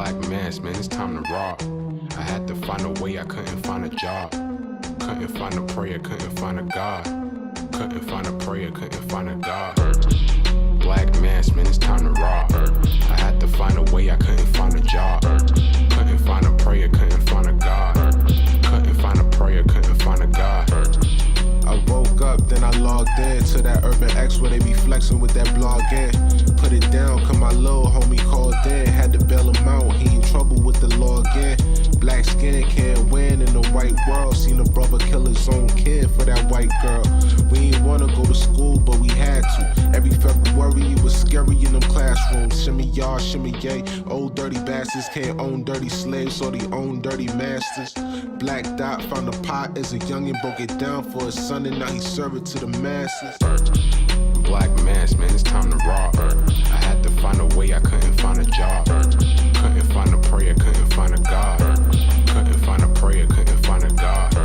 Black mass, man, it's time to rob. I had to find a way, I couldn't find a job. Couldn't find a prayer, couldn't find a God. Couldn't find a prayer, couldn't find a God. Black mass, man, it's time to rob. I had to find a way, I couldn't find a job. Couldn't find a prayer, couldn't find a God. Couldn't find a prayer, couldn't find a God. I woke up, then I logged in to that Urban X where they be flexing with that blog in. Put it down, cause my little homie called in. Had to bail him out, he in trouble with the law again. Black skin can't win in the white world. Seen a brother kill his own kid for that white girl. We ain't wanna go to school, but we had to. Every February it was scary in them classrooms. Shimmy y'all, shimmy yay. Old dirty bastards can't own dirty slaves, so they own dirty masters. Black Dot found a pot as a youngin', broke it down for his son, and now he serve it to the masses. Black mass, man, it's time to rob. I had to find a way, I couldn't find a job. Couldn't find a prayer, couldn't find a God. Couldn't find a prayer, couldn't find a God.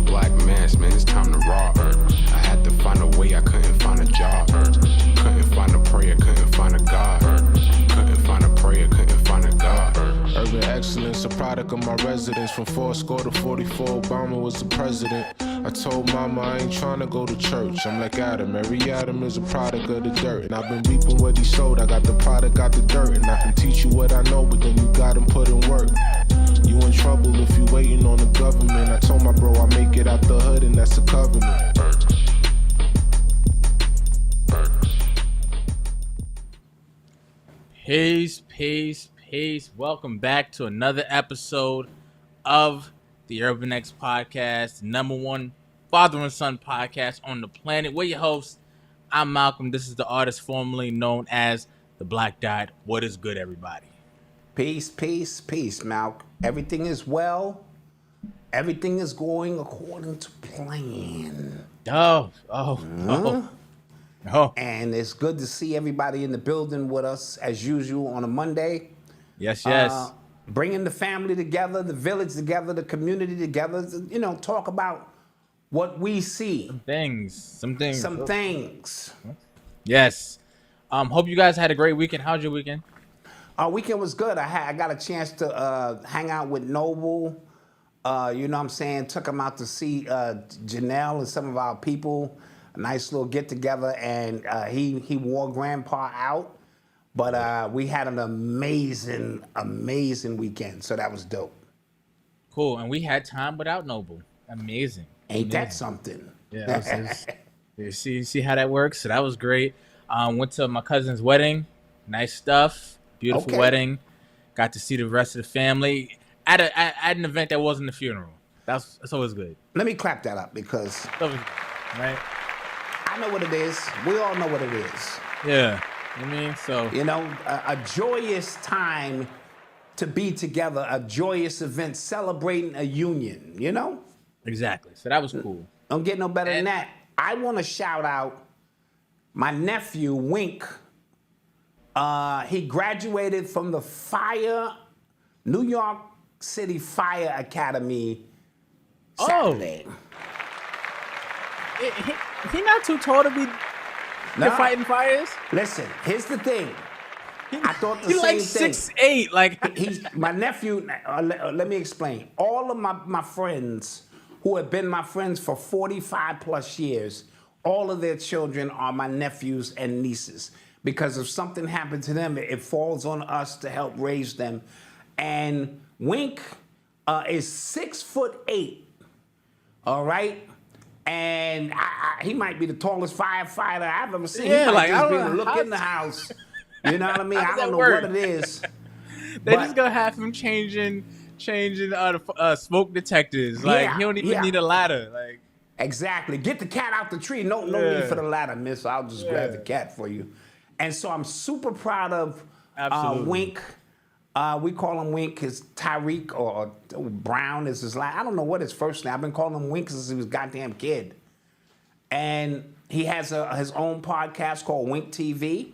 Black mass, man, it's time to rob. I had to find a way, I couldn't find a job. Couldn't find a prayer, couldn't find a God. Couldn't find a prayer, couldn't find a God. Urban excellence, a product of my residence. From 4 to 44, Obama was the president. I told mama I ain't trying to go to church. I'm like Adam, every Adam is a product of the dirt. And I've been reaping what he sowed. I got the product, got the dirt. And I can teach you what I know, but then you gotta put in work. You in trouble if you waiting on the government. I told my bro I make it out the hood, and that's a covenant. Peace. Welcome back to another episode of the Urban X Podcast, number one father and son podcast on the planet. We're your hosts. I'm Malcolm. This is the artist formerly known as the Black Dot. What is good, everybody? Peace, Malc. Everything is well. Everything is going according to plan. Oh. And it's good to see everybody in the building with us as usual on a Monday. Yes. Bringing the family together, the village together, the community together, talk about what we see. Some things. Yes. Hope you guys had a great weekend. How's your weekend? Our weekend was good. I got a chance to hang out with Noble. Took him out to see Janelle and some of our people. A nice little get together, and he wore Grandpa out. But we had an amazing weekend, so that was dope. Cool, and we had time without Noble. Amazing. Ain't that something? Yeah. You see how that works? So that was great. Went to my cousin's wedding. Nice stuff. Beautiful wedding. Got to see the rest of the family at an event that wasn't a funeral. That's always good. Let me clap that up because right. I know what it is. We all know what it is. Yeah. I mean, so a joyous time to be together, a joyous event celebrating a union. Exactly. So that was cool. Don't get no better than that. I want to shout out my nephew Wink. He graduated from the New York City Fire Academy Saturday. He not too tall to be fighting fires? Listen, here's the thing. I thought the same like thing. 6'8", like he's my nephew. Let me explain. All of my friends who have been my friends for 45 plus years, all of their children are my nephews and nieces. Because if something happened to them, it falls on us to help raise them. And Wink is 6'8". All right. And he might be the tallest firefighter I've ever seen. Yeah, he might just be know able to look in the house. You know what I mean? I don't know work? what it is. They just gonna have him changing smoke detectors. Like he don't even need a ladder. Like exactly. Get the cat out the tree. No need for the ladder, miss. I'll just grab the cat for you. And so I'm super proud of Wink. We call him Wink because Tyreek or Brown is his last. I don't know what his first name. I've been calling him Wink since he was a goddamn kid. And he has his own podcast called Wink TV.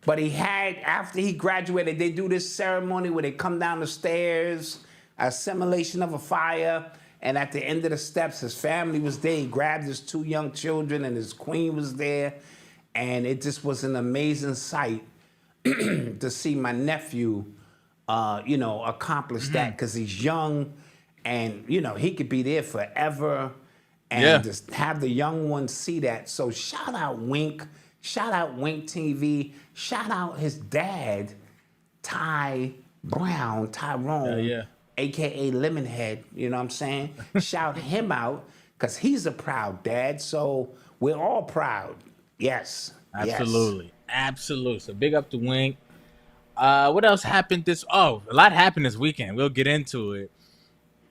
But after he graduated, they do this ceremony where they come down the stairs, a simulation of a fire. And at the end of the steps, his family was there. He grabbed his 2 young children and his queen was there. And it just was an amazing sight to see my nephew accomplish that because he's young, and he could be there forever, and Yeah. just have the young ones see that. So shout out Wink TV, shout out his dad, Tyrone, Yeah. aka Lemonhead. You know what I'm saying? Shout him out because he's a proud dad. So we're all proud. Yes. Absolutely. Absolutely. So big up to Wink. What else happened a lot happened this weekend. We'll get into it.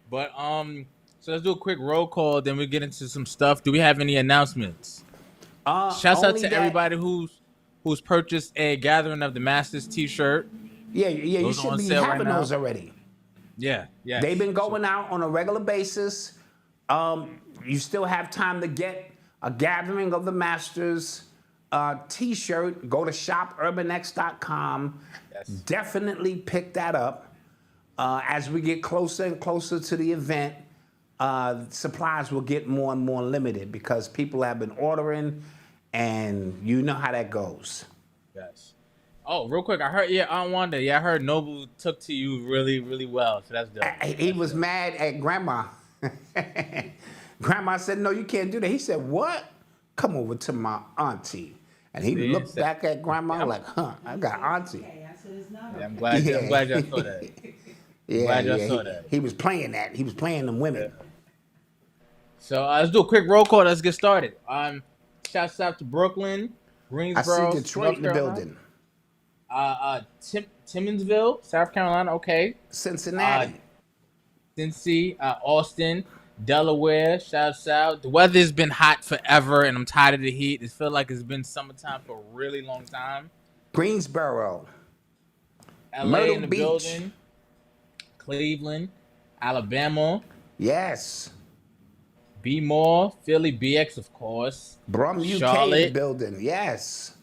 But so let's do a quick roll call, then we'll get into some stuff. Do we have any announcements? Shouts out to everybody who's purchased a Gathering of the Masters t-shirt. Yeah, you Those are should on be sale having right now. those already. Yeah. They've been going out on a regular basis. You still have time to get a Gathering of the Masters t-shirt. Go to shopurbanx.com. Yes. Definitely pick that up. As we get closer and closer to the event, supplies will get more and more limited because people have been ordering, and you know how that goes. Yes. Oh, real quick, I heard Aunt Wanda. I heard Noble took to you really, really well. So that's dope. He was mad at Grandma. Grandma said, "No, you can't do that." He said, "What? Come over to my auntie." And he looked back at Grandma like, "Huh, I got auntie." I'm glad y'all saw that. Saw that. He was playing that. He was playing them women. So let's do a quick roll call. Let's get started. Shouts out to Brooklyn, I Greensboro, see Detroit in the building. Timmonsville, South Carolina. Okay. Cincinnati. Cincy, Austin, Delaware. Shouts out. The weather's been hot forever, and I'm tired of the heat. It feels like it's been summertime for a really long time. Greensboro. LA Myrtle in the Beach. building. Cleveland, Alabama. Yes. B More, Philly, BX, of course. Brum, UK in the Charlotte, building. Yes.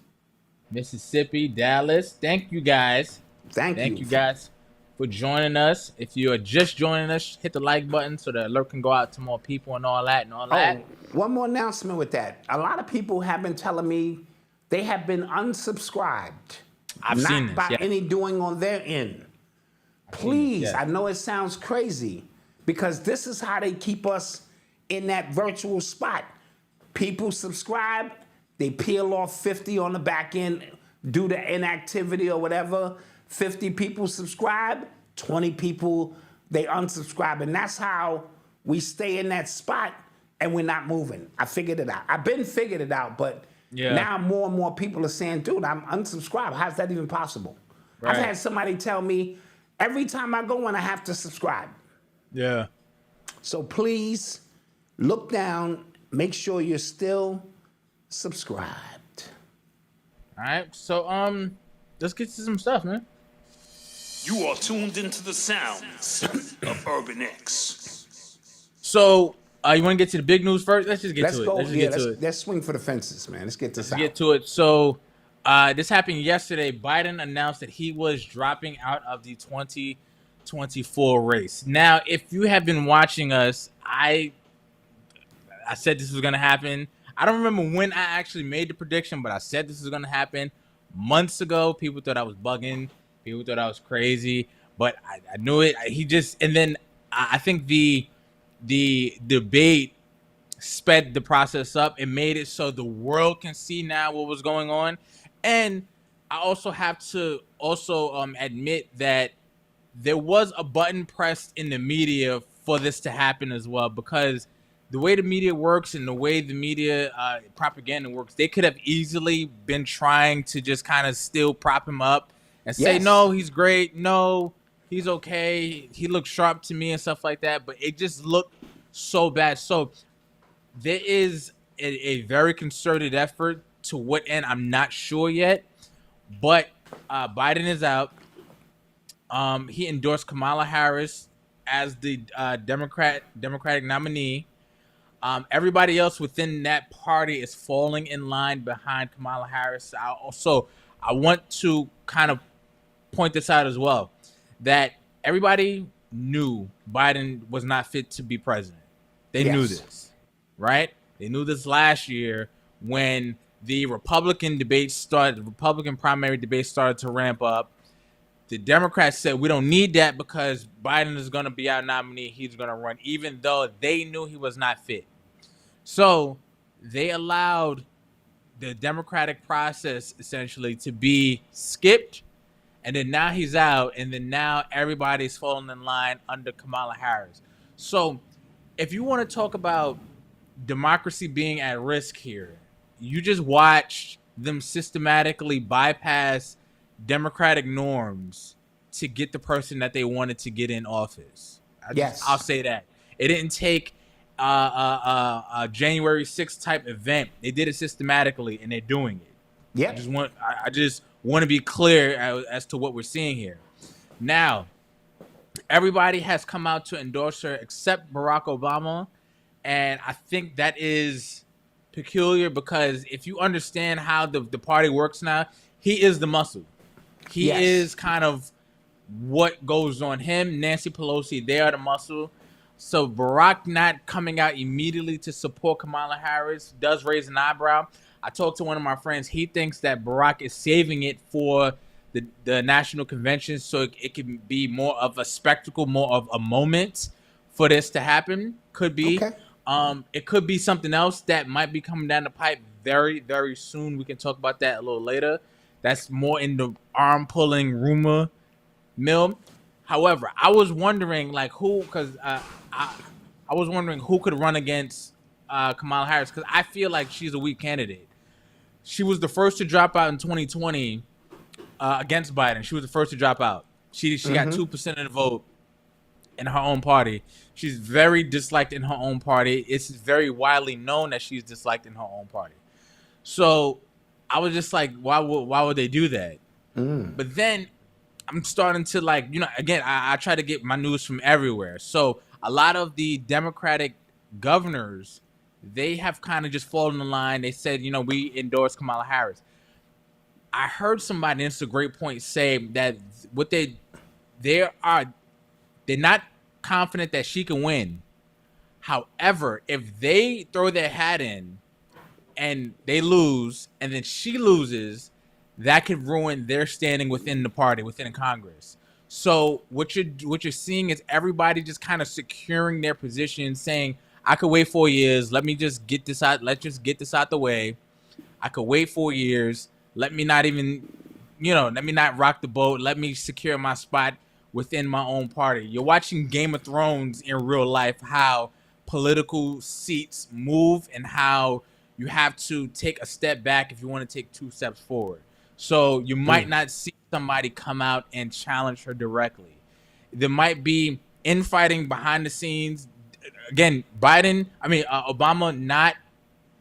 Mississippi, Dallas. Thank you guys. Thank Thank you you guys for joining us. If you are just joining us, hit the like button so the alert can go out to more people and all that. One more announcement with that. A lot of people have been telling me they have been unsubscribed. I've seen Not this, by any doing on their end. Please, yes. I know it sounds crazy because this is how they keep us in that virtual spot. People subscribe, they peel off 50 on the back end due to inactivity or whatever. 50 people subscribe, 20 people, they unsubscribe. And that's how we stay in that spot and we're not moving. I figured it out. I've been figured it out, but now more and more people are saying, dude, I'm unsubscribed. How's that even possible? Right. I've had somebody tell me, every time I go in, I have to subscribe. Yeah. So please look down, make sure you're still subscribed. All right. So let's get to some stuff, man. You are tuned into the sounds of Urban X. So you want to get to the big news first? Let's just get Let's to go. it. Let's swing for the fences, man. Let's get this out. Get to it. So this happened yesterday. Biden announced that he was dropping out of the 2024 race. Now, if you have been watching us, I said this was going to happen. I don't remember when I actually made the prediction, but I said this was going to happen months ago. People thought I was bugging. People thought I was crazy, but I knew it. And then I think the debate sped the process up and made it so the world can see now what was going on. And I also have to admit that there was a button pressed in the media for this to happen as well, because the way the media works and the way the media propaganda works, they could have easily been trying to just kind of still prop him up and say, no, he's great. No, he's okay. He looks sharp to me and stuff like that. But it just looked so bad. So there is a very concerted effort. To what end, I'm not sure yet. But Biden is out. He endorsed Kamala Harris as the Democratic nominee. Everybody else within that party is falling in line behind Kamala Harris. I want to kind of point this out as well, that everybody knew Biden was not fit to be president. They knew this, right? They knew this last year when the Republican primary debate started to ramp up. The Democrats said we don't need that because Biden is going to be our nominee. He's going to run, even though they knew he was not fit. So they allowed the democratic process essentially to be skipped. And then now he's out. And then now everybody's falling in line under Kamala Harris. So if you want to talk about democracy being at risk here, you just watched them systematically bypass democratic norms to get the person that they wanted to get in office. I'll say that. It didn't take a January 6th type event. They did it systematically, and they're doing it. Yeah. I just want to be clear as to what we're seeing here. Now, everybody has come out to endorse her except Barack Obama, and I think that is peculiar because if you understand how the party works now, he is the muscle. He is kind of what goes on. Him, Nancy Pelosi, they are the muscle. So Barack not coming out immediately to support Kamala Harris does raise an eyebrow. I talked to one of my friends. He thinks that Barack is saving it for the national convention so it can be more of a spectacle, more of a moment for this to happen. Could be. Okay. It could be something else that might be coming down the pipe very, very soon. We can talk about that a little later. That's more in the arm-pulling rumor mill. However, I was wondering, like, I was wondering who could run against Kamala Harris because I feel like she's a weak candidate. She was the first to drop out in 2020 against Biden. She was the first to drop out. She got 2% of the vote in her own party. She's very disliked in her own party. It's very widely known that she's disliked in her own party. So I was just like, why would they do that? But then I'm starting to again, I try to get my news from everywhere. So a lot of the Democratic governors, they have kind of just fallen in line. They said, we endorse Kamala Harris. I heard somebody, and it's a great point, say that they're not confident that she can win. However, if they throw their hat in and they lose, and then she loses, that could ruin their standing within the party, within Congress. So what you're seeing is everybody just kind of securing their position, saying, I could wait 4 years. Let me just get this out. Let's just get this out the way. I could wait 4 years. Let me not even, let me not rock the boat. Let me secure my spot within my own party. You're watching Game of Thrones in real life, how political seats move and how you have to take a step back if you want to take 2 steps forward. So you might not see somebody come out and challenge her directly. There might be infighting behind the scenes. Again, Obama not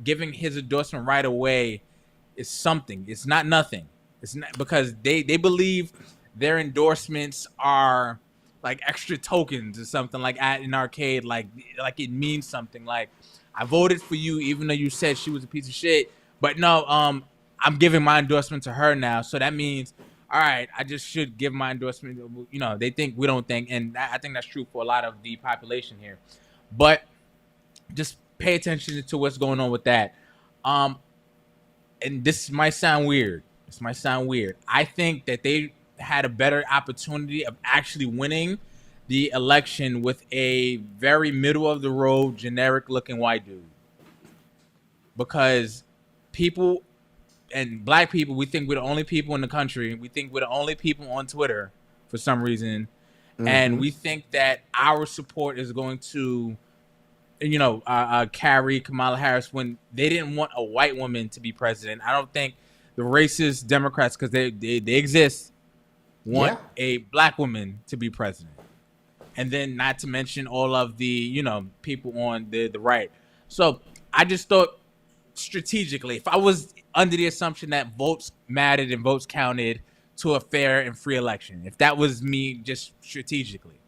giving his endorsement right away is something. It's not nothing. It's not, because they believe their endorsements are like extra tokens or something, like at an arcade, like it means something. Like, I voted for you even though you said she was a piece of shit, but no, I'm giving my endorsement to her now. So that means, all right, I just should give my endorsement. They think we don't think, and I think that's true for a lot of the population here. But just pay attention to what's going on with that. And this might sound weird. I think that they had a better opportunity of actually winning the election with a very middle of the road, generic looking white dude. Because people, and black people, we think we're the only people in the country. We think we're the only people on Twitter for some reason. And we think that our support is going to, carry Kamala Harris when they didn't want a white woman to be president. I don't think the racist Democrats, because they exist, want a black woman to be president. And then not to mention all of the, people on the right. So I just thought strategically, if I was under the assumption that votes mattered and votes counted to a fair and free election, if that was me just strategically.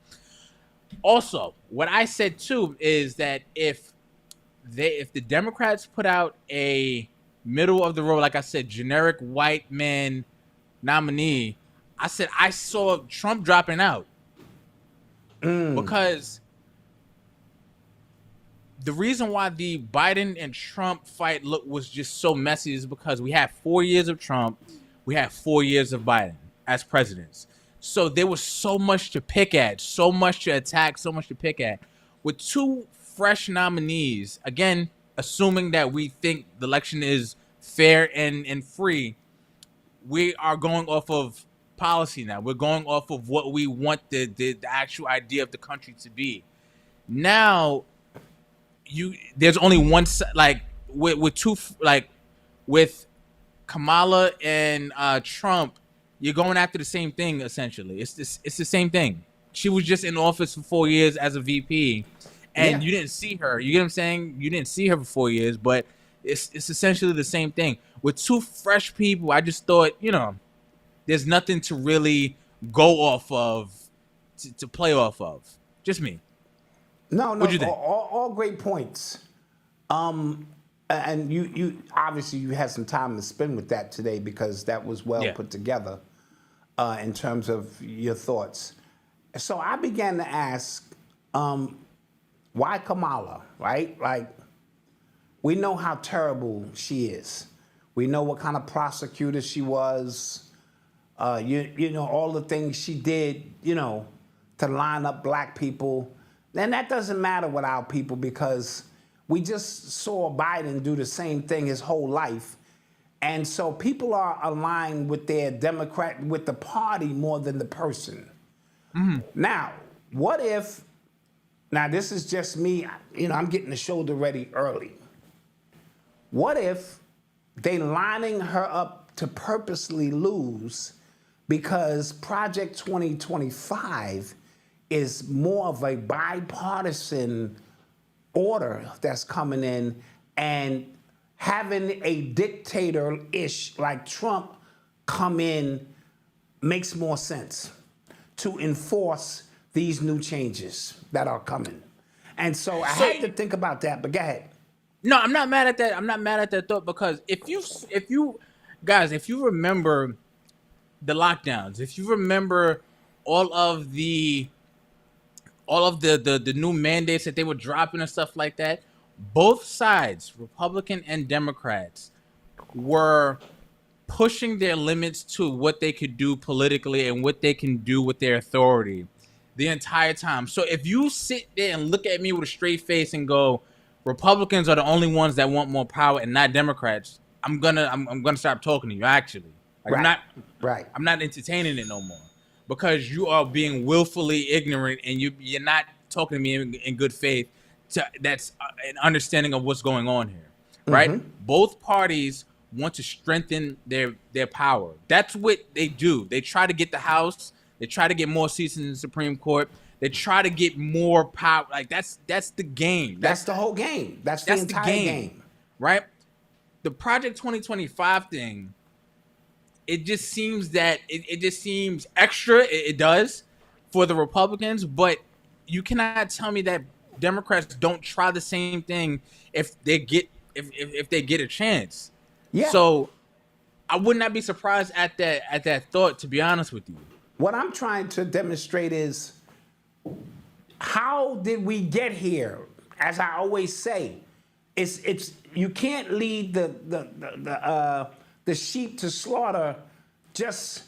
Also, what I said too is that if the Democrats put out a middle of the road, like I said, generic white man nominee, I said I saw Trump dropping out because the reason why the Biden and Trump fight was just so messy is because we had 4 years of Trump, we had 4 years of Biden as presidents. So there was so much to pick at, so much to attack, so much to pick at. With two fresh nominees, again, assuming that we think the election is fair and free, we are going off of policy now. We're going off of what we want the actual idea of the country to be. Now, there's only one like with Kamala and Trump, you're going after the same thing essentially. It's the same thing. She was just in office for 4 years as a VP, and you didn't see her. You get what I'm saying? You didn't see her for 4 years, but it's essentially the same thing. With two fresh people, I just thought, there's nothing to really go off of, to play off of. Just me. No, What'd you think? All great points. And you obviously you had some time to spend with that today because that was well put together in terms of your thoughts. So I began to ask, why Kamala, right? Like, we know how terrible she is. We know what kind of prosecutor she was. You know, all the things she did, to line up black people. And that doesn't matter with our people because we just saw Biden do the same thing his whole life. And so people are aligned with their Democrat, with the party more than the person. Mm-hmm. Now, what if, now this is just me, I'm getting the shoulder ready early. What if they lining her up to purposely lose because Project 2025 is more of a bipartisan order that's coming in, and having a dictator-ish like Trump come in makes more sense to enforce these new changes that are coming. And so I had to think about that, but go ahead. No, I'm not mad at that. I'm not mad at that thought because if you guys, if you remember the lockdowns, if you remember all of the new mandates that they were dropping and stuff like that, both sides, Republican and Democrats, were pushing their limits to what they could do politically and what they can do with their authority the entire time. So if you sit there and look at me with a straight face and go, Republicans are the only ones that want more power and not Democrats, I'm gonna stop talking to you. Actually, like, I'm not entertaining it no more because you are being willfully ignorant and you're not talking to me in good faith. That's an understanding of what's going on here, right? Mm-hmm. Both parties want to strengthen their power. That's what they do. They try to get the House. They try to get more seats in the Supreme Court. They try to get more power. Like that's the game. That's the whole game. That's the entire game. Right? The Project 2025 thing, it just seems that it just seems extra. It does for the Republicans, but you cannot tell me that Democrats don't try the same thing if they get a chance. Yeah. So I would not be surprised at that thought, to be honest with you. What I'm trying to demonstrate is, how did we get here? As I always say, it's you can't lead the sheep to slaughter just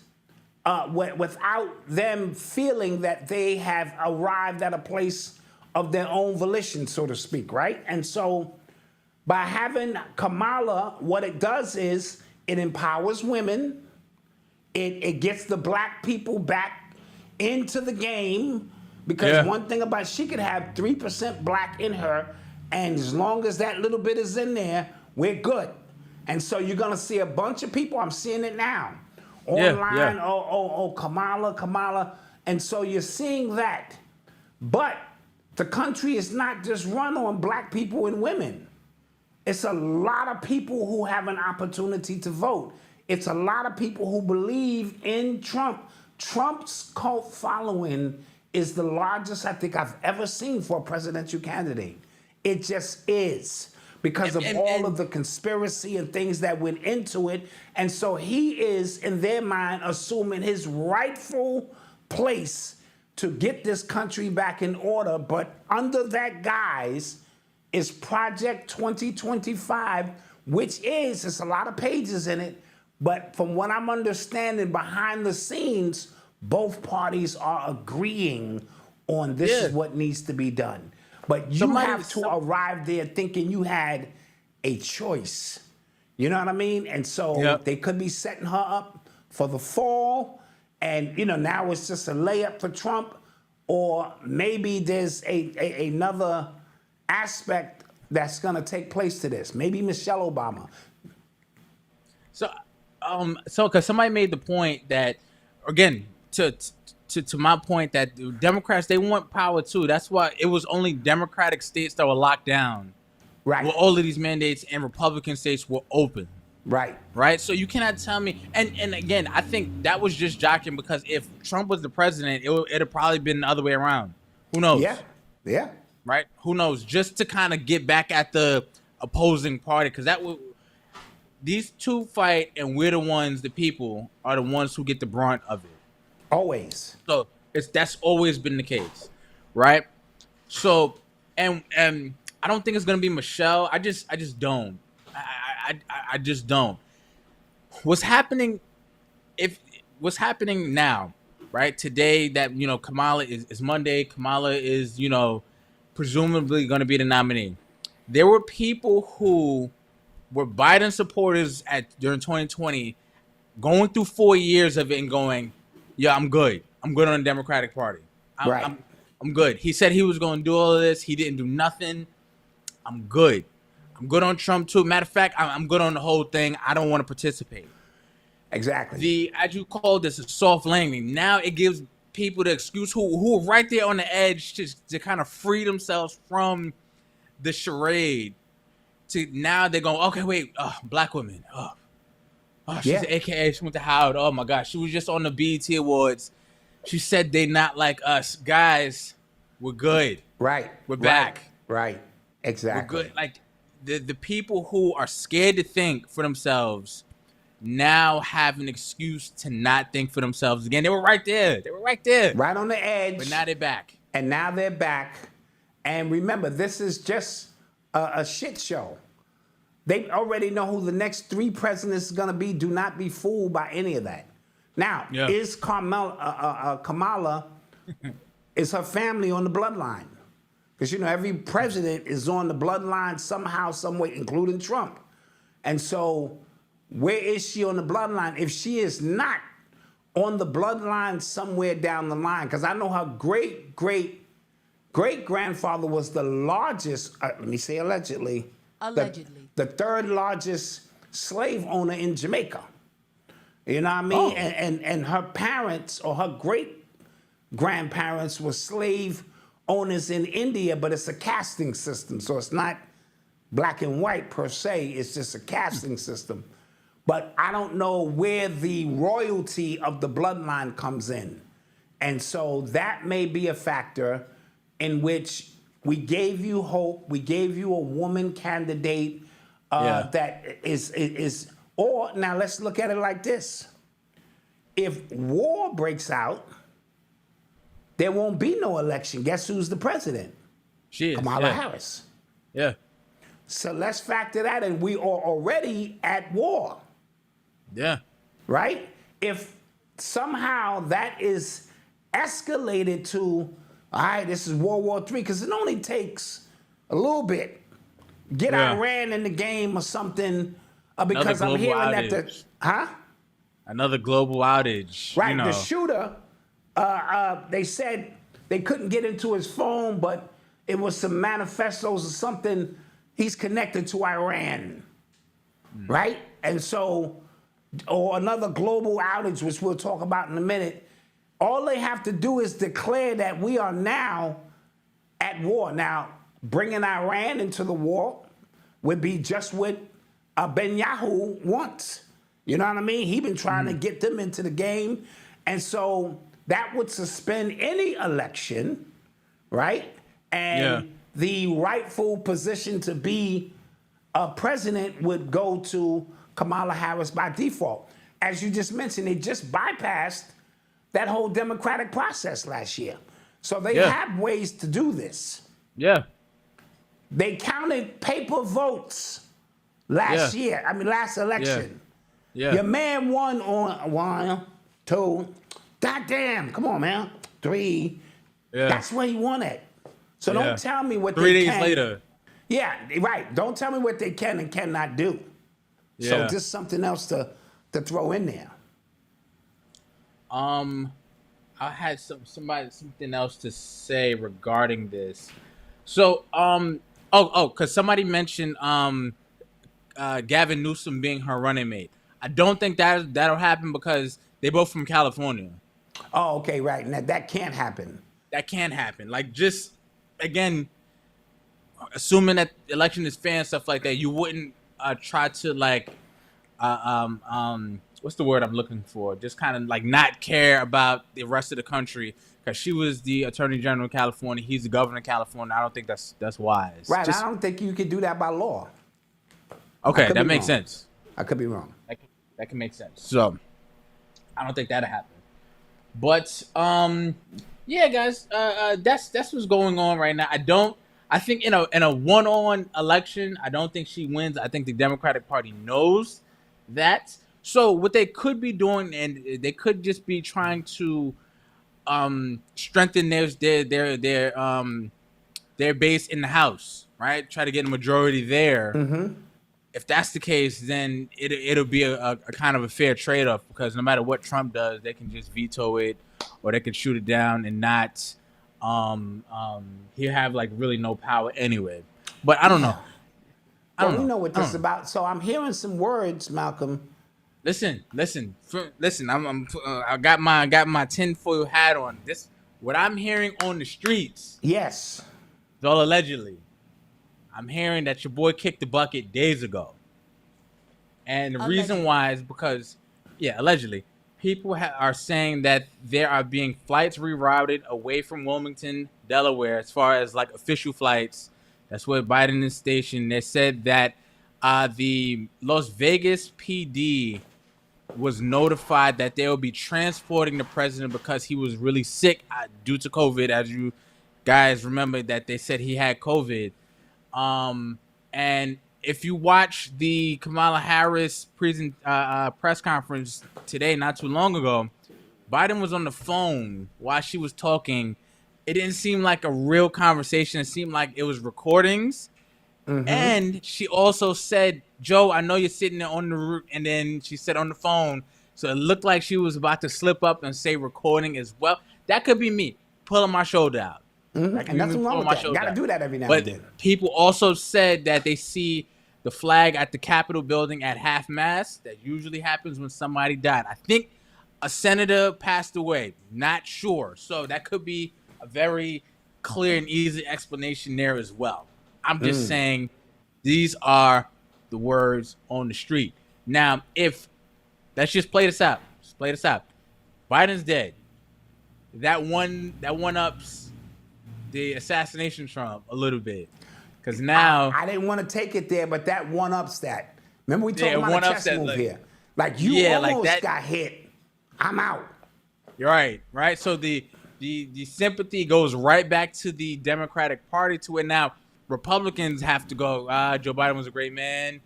without them feeling that they have arrived at a place of their own volition, so to speak, right? And so by having Kamala, what it does is it empowers women. It gets the black people back into the game, because one thing about, she could have 3% black in her, and as long as that little bit is in there, we're good. And so you're gonna see a bunch of people, I'm seeing it now, online, Kamala. And so you're seeing that. But the country is not just run on black people and women. It's a lot of people who have an opportunity to vote. It's a lot of people who believe in Trump. Trump's cult following is the largest I think I've ever seen for a presidential candidate. It just is, because of all of the conspiracy and things that went into it. And so he is, in their mind, assuming his rightful place to get this country back in order. But under that guise is Project 2025, which is, it's a lot of pages in it, but from what I'm understanding behind the scenes, both parties are agreeing on this is what needs to be done. But you have to arrive there thinking you had a choice. You know what I mean? And so they could be setting her up for the fall, and now it's just a layup for Trump, or maybe there's another aspect that's going to take place to this. Maybe Michelle Obama. So because somebody made the point that, again, to my point, that the Democrats, they want power too. That's why it was only Democratic states that were locked down. Right. Well, all of these mandates, and Republican states were open. Right. So you cannot tell me. And again, I think that was just jockeying, because if Trump was the president, it'd have probably been the other way around. Who knows? Yeah. Right. Who knows? Just to kind of get back at the opposing party, because these two fight, and we're the people are the ones who get the brunt of it. Always. So that's always been the case, right? So and I don't think it's gonna be Michelle. I just don't. I just don't. What's happening now, right? Today that Kamala is Monday. Kamala is presumably going to be the nominee. There were people who were Biden supporters during 2020, going through 4 years of it and going, "Yeah, I'm good. I'm good on the Democratic Party. I'm good." He said he was going to do all of this. He didn't do nothing. I'm good. I'm good on Trump too. Matter of fact, I'm good on the whole thing. I don't want to participate. Exactly. As you call this, a soft landing. Now it gives people the excuse who are right there on the edge to kind of free themselves from the charade. To now they're going, okay, wait, black women. She's an AKA. She went to Howard. Oh my gosh, she was just on the BET Awards. She said they not like us. Guys, we're good. Right. We're back. Right. Exactly. We're good. Like the people who are scared to think for themselves now have an excuse to not think for themselves again. They were right there. Right on the edge. But now they're back. And now they're back. And remember, this is just a shit show. They already know who the next 3 presidents is going to be. Do not be fooled by any of that. Now, is Kamala, is her family on the bloodline? Because, every president is on the bloodline somehow, some way, including Trump. And so where is she on the bloodline? If she is not on the bloodline somewhere down the line, because I know her great-great-great-grandfather was the largest, let me say allegedly, the 3rd largest slave owner in Jamaica. You know what I mean? And her parents or her great-grandparents were slave owners in India, but it's a casting system. So it's not black and white per se. It's just a casting system. But I don't know where the royalty of the bloodline comes in. And so that may be a factor in which we gave you hope. We gave you a woman candidate that is, or now let's look at it like this. If war breaks out, there won't be no election. Guess who's the president? She is. Kamala Harris. Yeah. So let's factor that in. We are already at war. Yeah. Right? If somehow that is escalated to, all right, this is World War III, because it only takes a little bit. Get Iran in the game or something, because I'm hearing outage. that another global outage. Right, the shooter, they said they couldn't get into his phone, but it was some manifestos or something. He's connected to Iran, right? And so, or another global outage, which we'll talk about in a minute. All they have to do is declare that we are now at war. Now, bringing Iran into the war would be just what Netanyahu wants. You know what I mean? He's been trying to get them into the game. And so that would suspend any election, right? And the rightful position to be a president would go to Kamala Harris by default. As you just mentioned, they just bypassed that whole democratic process last year. So they have ways to do this. Yeah. They counted paper votes last year. I mean, last election. Yeah. Your man won on 1, 2, God damn, come on, man. 3. Yeah. That's where he won at. So Yeah. don't tell me what 3 they days can. later. Yeah, right. Don't tell me what they can and cannot do. So Yeah. just something else to throw in there. I had something else to say regarding this. So, because somebody mentioned Gavin Newsom being her running mate. I don't think that'll happen because they both from California. Oh, okay, right. Now that can't happen. That can't happen. Like, just again, assuming that the election is fair and stuff like that, you wouldn't try to like what's the word I'm looking for? Just kind of like not care about the rest of the country because she was the Attorney General of California. He's the Governor of California. I don't think that's wise. Right. Just, I don't think you could do that by law. okay, that makes sense. I could be wrong. That can make sense. So I don't think that'll happen. But yeah, guys, that's what's going on right now. I think in a one-on election, I don't think she wins. I think the Democratic Party knows that. So what they could be doing, and they could just be trying to strengthen their base in the House, right? Try to get a majority there. Mm-hmm. If that's the case, then it'll be a kind of a fair trade-off because no matter what Trump does, they can just veto it or they can shoot it down and not he'll have like really no power anyway. But I don't know. We know what this is about. So I'm hearing some words, Malcolm. Listen. I got my tinfoil hat on. This what I'm hearing on the streets. Yes. It's all allegedly. I'm hearing that your boy kicked the bucket days ago, and the reason why is because, allegedly, people are saying that there are being flights rerouted away from Wilmington, Delaware, as far as like official flights. That's where Biden is stationed. They said that the Las Vegas PD was notified that they will be transporting the president because he was really sick due to COVID. As you guys remember that they said he had COVID. And if you watch the Kamala Harris press conference today, not too long ago, Biden was on the phone while she was talking. It didn't seem like a real conversation. It seemed like it was recordings. Mm-hmm. And she also said, Joe, I know you're sitting there on the roof. And then she said on the phone. So it looked like she was about to slip up and say recording as well. That could be me pulling my shoulder out. Mm-hmm. And nothing wrong with that. You got to do that every now and then. But people also said that they see the flag at the Capitol building at half-mast. That usually happens when somebody died. I think a senator passed away. Not sure. So that could be a very clear and easy explanation there as well. I'm just saying these are the words on the street. Now, let's just play this out. Biden's dead. That one ups the assassination Trump a little bit, because now I didn't want to take it there, but that one ups that. Remember we talked about a chess move here. Like you almost got hit. I'm out. You're right. So the sympathy goes right back to the Democratic Party to it. Now Republicans have to go. Joe Biden was a great man.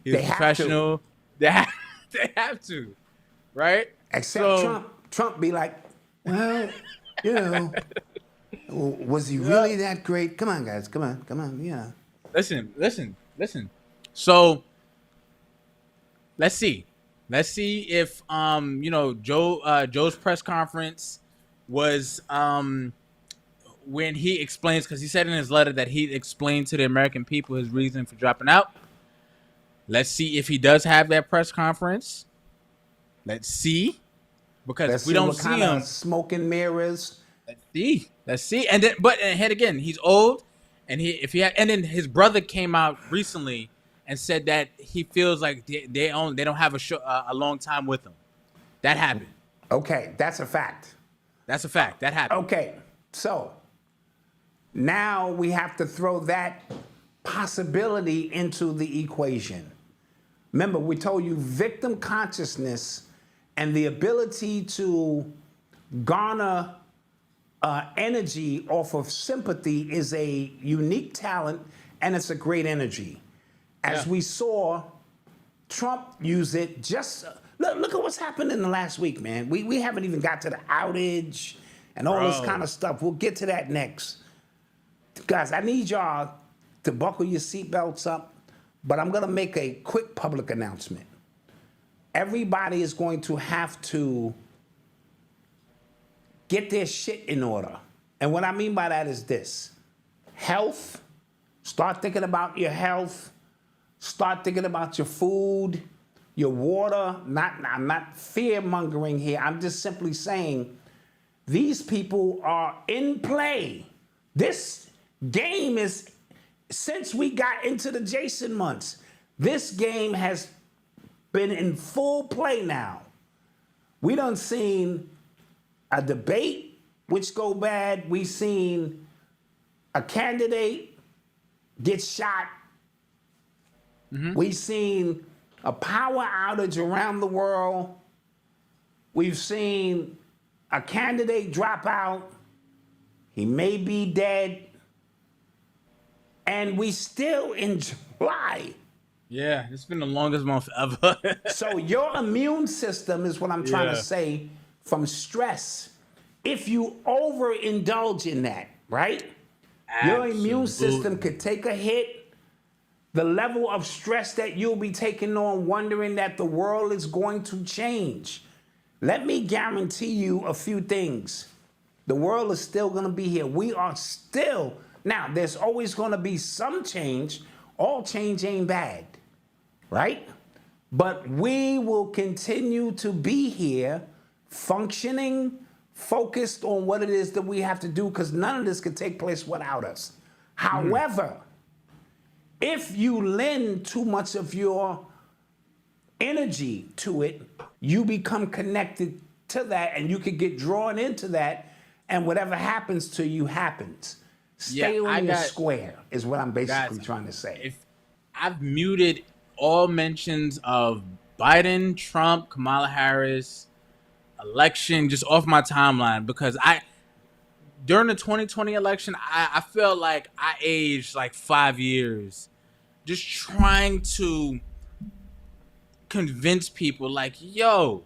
He was professional. They have to, right? Except Trump be like, well, was he really that great? Come on, guys. Come on. Yeah. Listen. So let's see if Joe's press conference was when he explains, because he said in his letter that he explained to the American people his reason for dropping out. Let's see if he does have that press conference. Let's see, because if we don't see him, smoke and mirrors. Let's see, and then, but again, he's old, and and then his brother came out recently and said that he feels like they don't have a long time with him. That happened. Okay, that's a fact. That happened. Okay, so now we have to throw that possibility into the equation. Remember, we told you victim consciousness and the ability to garner energy off of sympathy is a unique talent, and it's a great energy. As we saw Trump use it, Look at what's happened in the last week, man. We haven't even got to the outage and all this kind of stuff. We'll get to that next. Guys, I need y'all to buckle your seatbelts up, but I'm going to make a quick public announcement. Everybody is going to have to get their shit in order. And what I mean by that is this. Health. Start thinking about your health. Start thinking about your food, your water. I'm not fear-mongering here. I'm just simply saying these people are in play. This game is, since we got into the Jason months, this game has been in full play now. We done seen a debate which go bad. We seen a candidate get shot. We've seen a power outage around the world. We've seen a candidate drop out. He may be dead. And we still in July. Yeah, it's been the longest month ever. So your immune system is what I'm trying to say from stress. If you overindulge in that, right? Your immune system could take a hit. The level of stress that you'll be taking on, wondering that the world is going to change. Let me guarantee you a few things. The world is still going to be here. We are still, now there's always going to be some change. All change ain't bad, right? But we will continue to be here, functioning, focused on what it is that we have to do, because none of this could take place without us. However, if you lend too much of your energy to it, you become connected to that, and you could get drawn into that, and whatever happens to you happens. Stay on your square is what I'm basically trying to say. If I've muted all mentions of Biden, Trump, Kamala Harris, election just off my timeline, because during the 2020 election, I felt like I aged like 5 years just trying to convince people like, yo,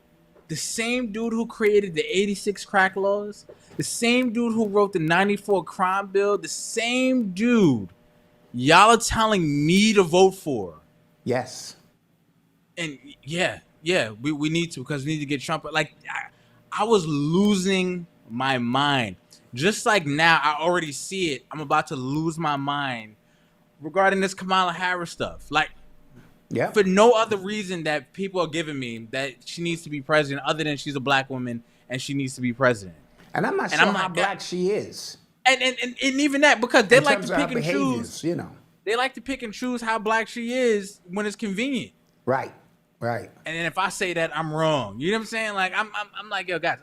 the same dude who created the 86 crack laws, the same dude who wrote the 94 crime bill, the same dude y'all are telling me to vote for. Yes. And we need to, because we need to get Trump. Like, I was losing my mind. Just like now, I already see it. I'm about to lose my mind regarding this Kamala Harris stuff. Like, for no other reason that people are giving me that she needs to be president other than she's a black woman and she needs to be president. And I'm not sure how black she is. And even that, because they like to pick and choose. You know. They like to pick and choose how black she is when it's convenient. Right. And then if I say that, I'm wrong. You know what I'm saying? Like, I'm like, yo, guys,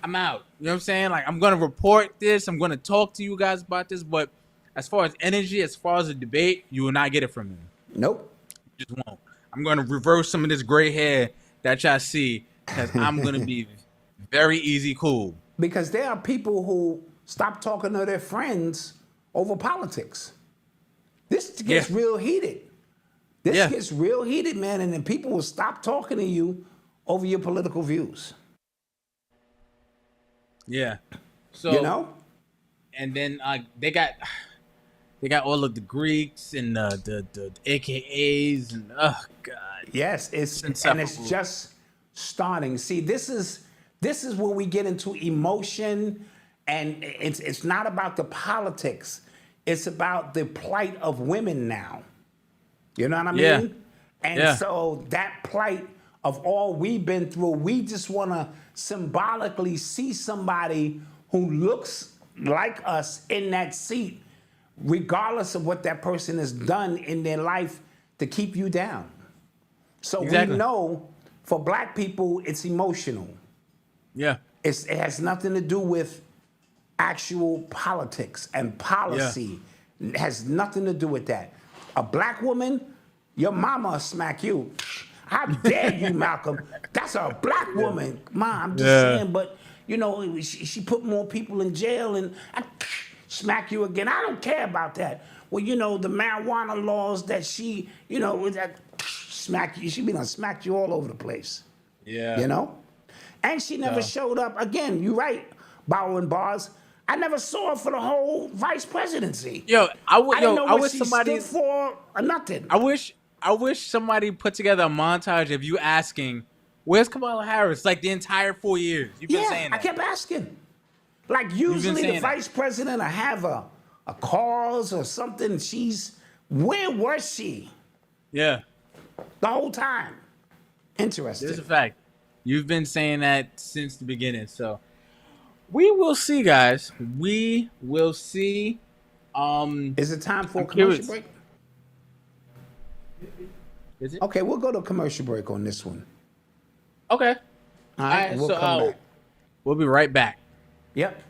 I'm out. You know what I'm saying? Like, I'm going to report this. I'm going to talk to you guys about this. But as far as energy, as far as a debate, you will not get it from me. Nope. You just won't. I'm going to reverse some of this gray hair that y'all see, because I'm going to be very easy cool. Because there are people who stop talking to their friends over politics. This gets real heated. This gets real heated, man. And then people will stop talking to you over your political views. Yeah. So, you know? And then they got all of the Greeks and the AKAs and oh god. Yes, it's just starting. See, this is where we get into emotion, and it's not about the politics. It's about the plight of women now. You know what I mean? Yeah. And so that plight of all we've been through, we just want to symbolically see somebody who looks like us in that seat, regardless of what that person has done in their life to keep you down. So we know for black people, it's emotional. Yeah. It has nothing to do with actual politics and policy. It has nothing to do with that. A black woman, your mama will smack you. How dare you, Malcolm? That's a black woman. Mom, I'm just saying, but, you know, she put more people in jail and I smack you again. I don't care about that. Well, you know, the marijuana laws that she, you know, that smack you, she be done smack you all over the place. Yeah. You know? And she never showed up. Again, you're right, borrowing bars. I never saw her for the whole vice presidency. I didn't know what she stood for or nothing. I wish somebody put together a montage of you asking, "Where's Kamala Harris?" Like the entire 4 years. You've been saying that. I kept asking. Like usually the vice president will have a cause or something. Where was she? Yeah. The whole time. Interesting. There's a fact. You've been saying that since the beginning. So we will see, guys. We will see. Is it time for a commercial break? Is it? Okay, we'll go to a commercial break on this one. Okay. All right, we'll come back. We'll be right back. Yep.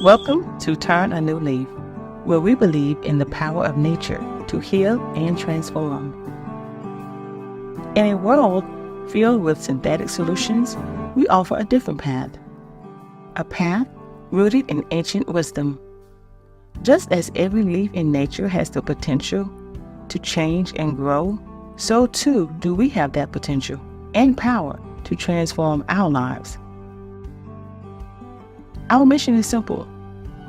Welcome to Turn a New Leaf, where we believe in the power of nature to heal and transform. In a world filled with synthetic solutions, we offer a different path. A path rooted in ancient wisdom. Just as every leaf in nature has the potential to change and grow, so too do we have that potential and power to transform our lives. Our mission is simple: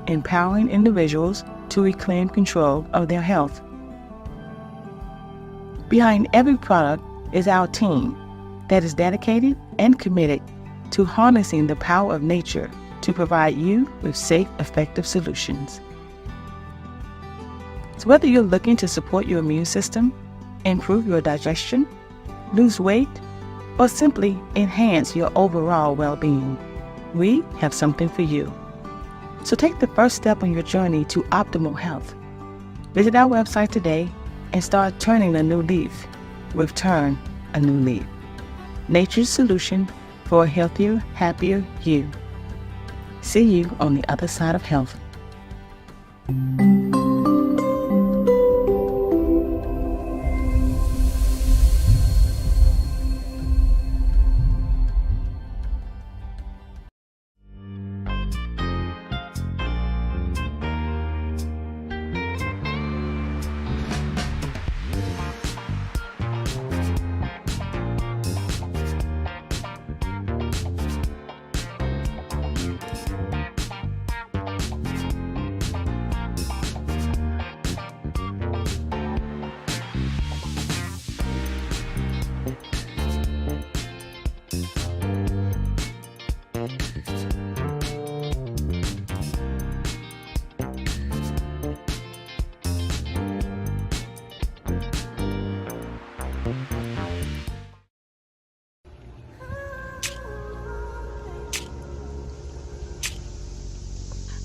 empowering individuals to reclaim control of their health. Behind every product is our team that is dedicated and committed to harnessing the power of nature to provide you with safe, effective solutions. So whether you're looking to support your immune system, improve your digestion, lose weight, or simply enhance your overall well-being, we have something for you. So take the first step on your journey to optimal health. Visit our website today and start turning a new leaf with Turn a New Leaf. Nature's solution for a healthier, happier you. See you on the other side of health.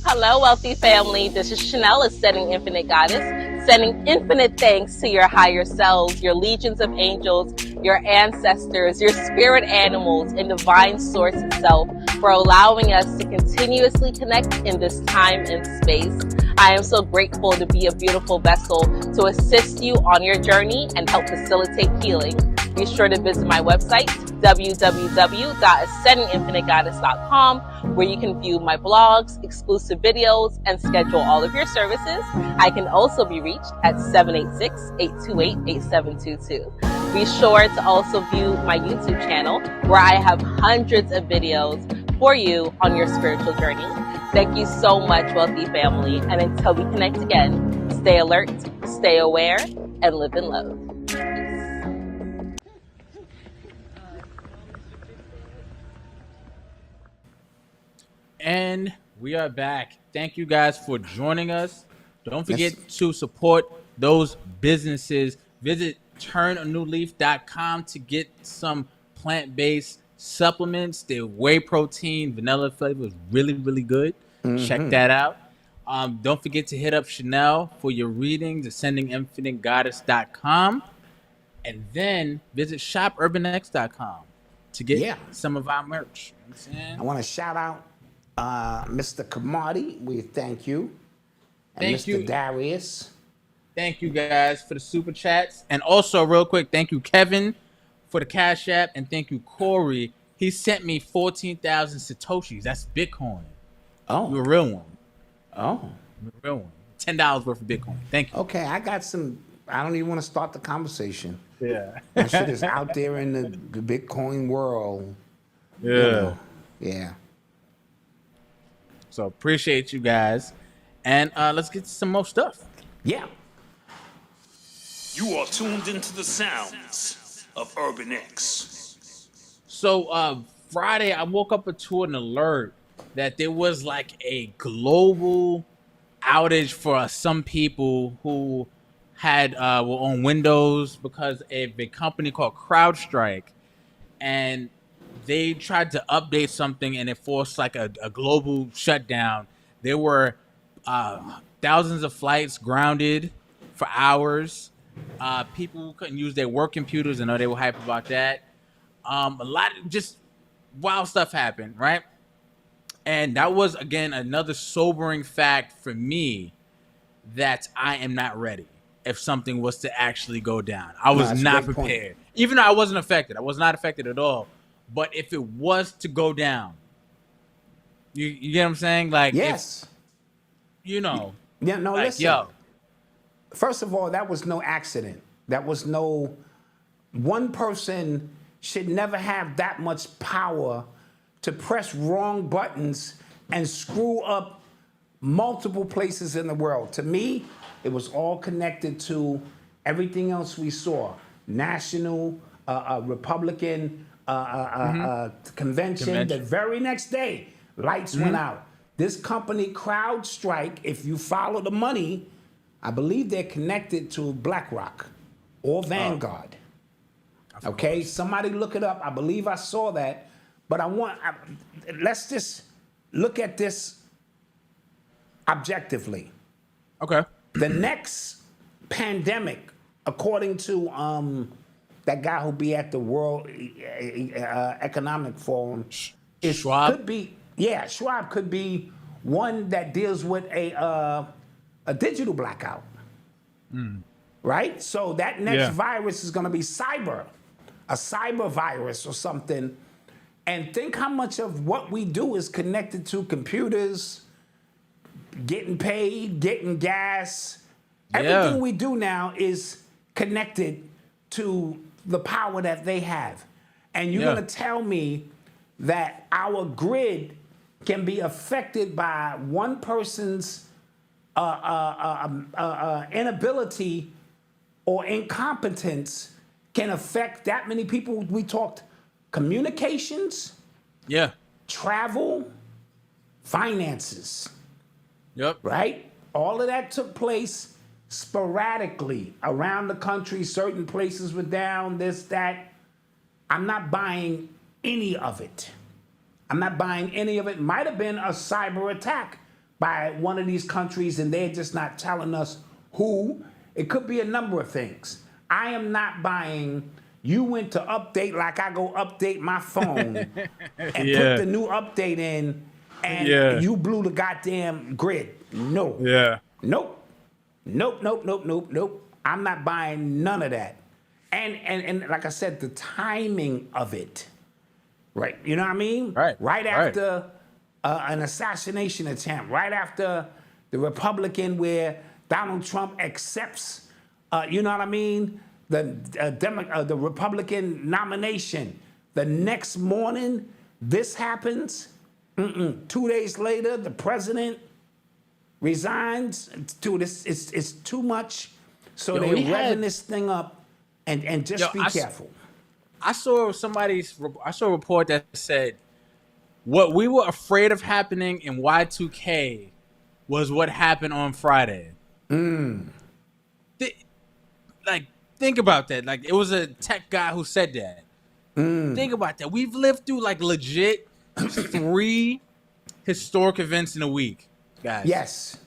Hello, wealthy family. This is Chanel, Ascending Infinite Goddess, sending infinite thanks to your higher selves, your legions of angels, your ancestors, your spirit animals, and divine source itself for allowing us to continuously connect in this time and space. I am so grateful to be a beautiful vessel to assist you on your journey and help facilitate healing. Be sure to visit my website, www.ascendinginfinitegoddess.com, where you can view my blogs, exclusive videos, and schedule all of your services. I can also be reached at 786-828-8722. Be sure to also view my YouTube channel, where I have hundreds of videos for you on your spiritual journey. Thank you so much, wealthy family. And until we connect again, stay alert, stay aware, and live in love. And we are back. Thank you guys for joining us. Don't forget to support those businesses. Visit turnanewleaf.com to get some plant-based supplements. Their whey protein, vanilla flavor is really, really good. Check that out. Don't forget to hit up Chanel for your readings, ascendinginfinitegoddess.com. And then visit shopurbanx.com to get some of our merch. You know what I'm saying? I want to shout out Mr. Kamadi, we thank you. And thank Mr. you, Darius. Thank you guys for the super chats. And also, real quick, thank you, Kevin, for the Cash App. And thank you, Corey. He sent me 14,000 Satoshis. That's Bitcoin. Oh. You're a real one. Oh. You're a real one. $10 worth of Bitcoin. Thank you. Okay, I got some. I don't even want to start the conversation. Yeah. That shit is out there in the Bitcoin world. Yeah. You know. Yeah. So appreciate you guys. And let's get to some more stuff. Yeah. You are tuned into the sounds of Urban X. So Friday, I woke up to an alert that there was like a global outage for some people who had were on Windows because of a company called Crowdstrike, and they tried to update something and it forced like a global shutdown. There were thousands of flights grounded for hours. People couldn't use their work computers. I know they were hype about that. A lot of just wild stuff happened, right? And that was, again, another sobering fact for me that I am not ready if something was to actually go down. I was not prepared. Even though I wasn't affected. I was not affected at all. But if it was to go down, you get what I'm saying? Like, yes. If, no, like, listen. Yo. First of all, that was no accident. That was no... One person should never have that much power to press wrong buttons and screw up multiple places in the world. To me, it was all connected to everything else we saw. National, Republican convention. The very next day, lights went out. This company, Crowdstrike, if you follow the money, I believe they're connected to BlackRock or Vanguard. Okay, somebody look it up. I believe I saw that. But let's just look at this objectively. Okay. The next pandemic, according to that guy who be at the World Economic Forum, Schwab? Schwab could be one that deals with a digital blackout. Right? So that next virus is going to be a cyber virus or something. And think how much of what we do is connected to computers, getting paid, getting gas. Everything we do now is connected to the power that they have. And you're going to tell me that our grid can be affected by one person's inability or incompetence can affect that many people. We talked communications, travel, finances. Right? All of that took place sporadically around the country. Certain places were down, this, that. I'm not buying any of it. Might have been a cyber attack by one of these countries and they're just not telling us who. It could be a number of things. I am not buying you went to update like I go update my phone and put the new update in and you blew the goddamn grid. No. Nope. I'm not buying none of that. And like I said, the timing of it, right? You know what I mean? Right after an assassination attempt, right after the Republican where Donald Trump accepts, you know what I mean? The Republican nomination. The next morning, this happens. 2 days later, the president resigns. Dude, it's too much. So they're revving this thing up, and just be careful. I saw a report that said what we were afraid of happening in Y2K was what happened on Friday. Think about that. Like, it was a tech guy who said that. Think about that. We've lived through like legit 3 historic events in a week, guys. Yes.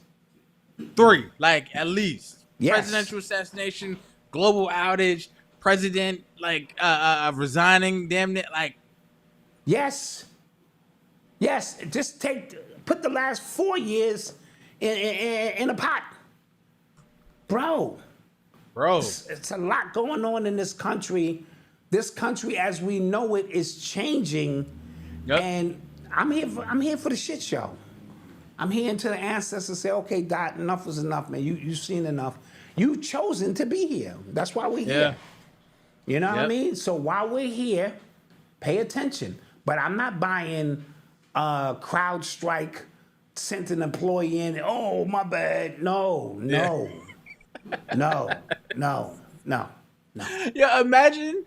3, like, at least. Yes. Presidential assassination, global outage, president resigning, damn it, like. Yes. Just put the last 4 years in a pot, bro. It's a lot going on in this country. This country, as we know it, is changing, and I'm here for the shit show. I'm here until the ancestors say, okay, God, enough is enough, man. You've seen enough. You've chosen to be here. That's why we're here. You know what I mean? So while we're here, pay attention. But I'm not buying Crowdstrike, sent an employee in. Oh, my bad. No. No. Yeah, imagine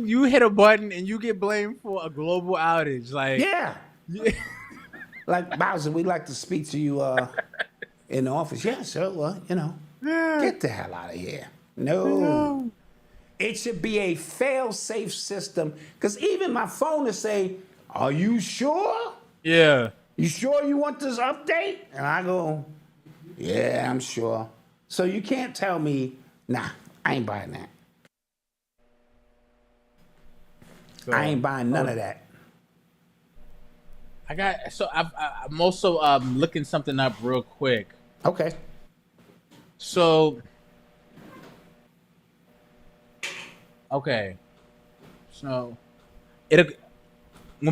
you hit a button and you get blamed for a global outage. Like, like, Bowser, we'd like to speak to you in the office. Yeah, sir. Well, get the hell out of here. No. It should be a fail-safe system. Because even my phone is saying, are you sure? Yeah. You sure you want this update? And I go, yeah, I'm sure. So you can't tell me, nah, I ain't buying that. So, I ain't buying none of that. I'm also looking something up real quick. Okay. So when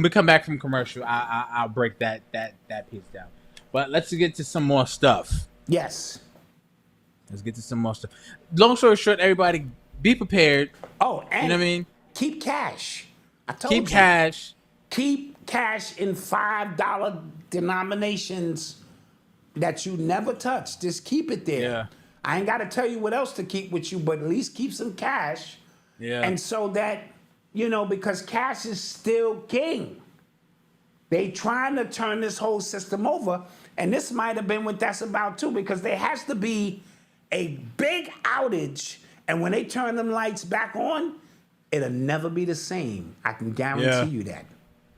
we come back from commercial, I'll break that piece down. But let's get to some more stuff. Yes. Let's get to some more stuff. Long story short, everybody be prepared. Oh, and you know what I mean? Keep cash. I told you. Keep cash. Keep cash in $5 denominations that you never touch. Just keep it there. Yeah. I ain't got to tell you what else to keep with you, but at least keep some cash. Yeah. And so that, because cash is still king. They trying to turn this whole system over. And this might have been what that's about too, because there has to be a big outage. And when they turn them lights back on, it'll never be the same. I can guarantee you that.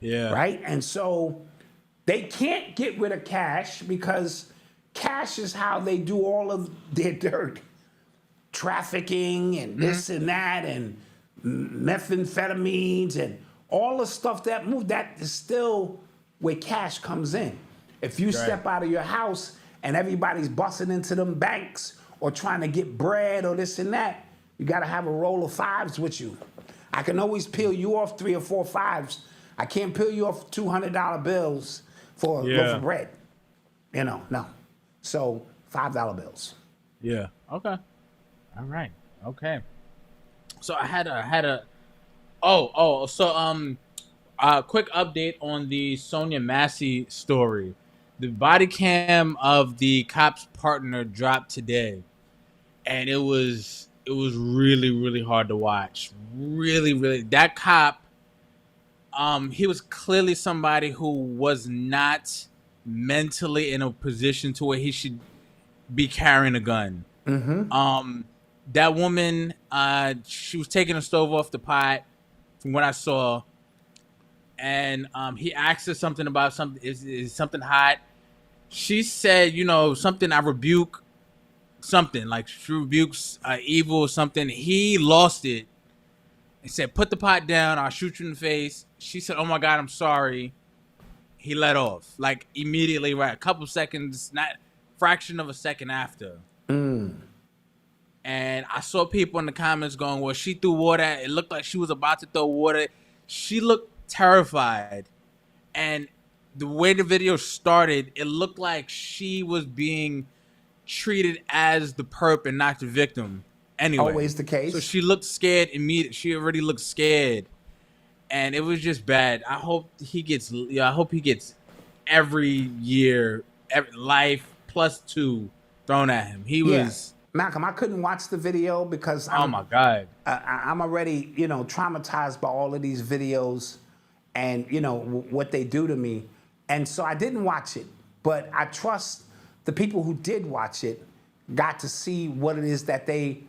Yeah. Right? And so they can't get rid of cash because cash is how they do all of their dirt. Trafficking and this and that and methamphetamines and all the stuff that move, that is still where cash comes in. If you step out of your house and everybody's busting into them banks or trying to get bread or this and that, you got to have a roll of fives with you. I can always peel you off 3 or 4 fives. I can't peel you off $200 bills for a loaf of bread. No. So $5 bills. Yeah. Okay. All right. Okay. So I had a quick update on the Sonia Massey story. The body cam of the cop's partner dropped today, and it was really, really hard to watch. Really, really. That cop, he was clearly somebody who was not mentally in a position to where he should be carrying a gun. Mm-hmm. That woman, she was taking the stove off the pot, from what I saw, and he asked her something about something. Is something hot? She said, something. I rebuke something, like she rebukes evil or something. He lost it and said, "Put the pot down. I'll shoot you in the face." She said, "Oh my God, I'm sorry." He let off like immediately, right? A couple seconds, not fraction of a second after. And I saw people in the comments going, well, she threw water. It looked like she was about to throw water. She looked terrified. And the way the video started, it looked like she was being treated as the perp and not the victim. Anyway. Always the case. So she looked scared immediately. She already looked scared. And it was just bad. I hope he gets every year, life +2 thrown at him. He was... Malcolm, I couldn't watch the video because I'm already, traumatized by all of these videos and, what they do to me. And so I didn't watch it, but I trust the people who did watch it got to see what it is that they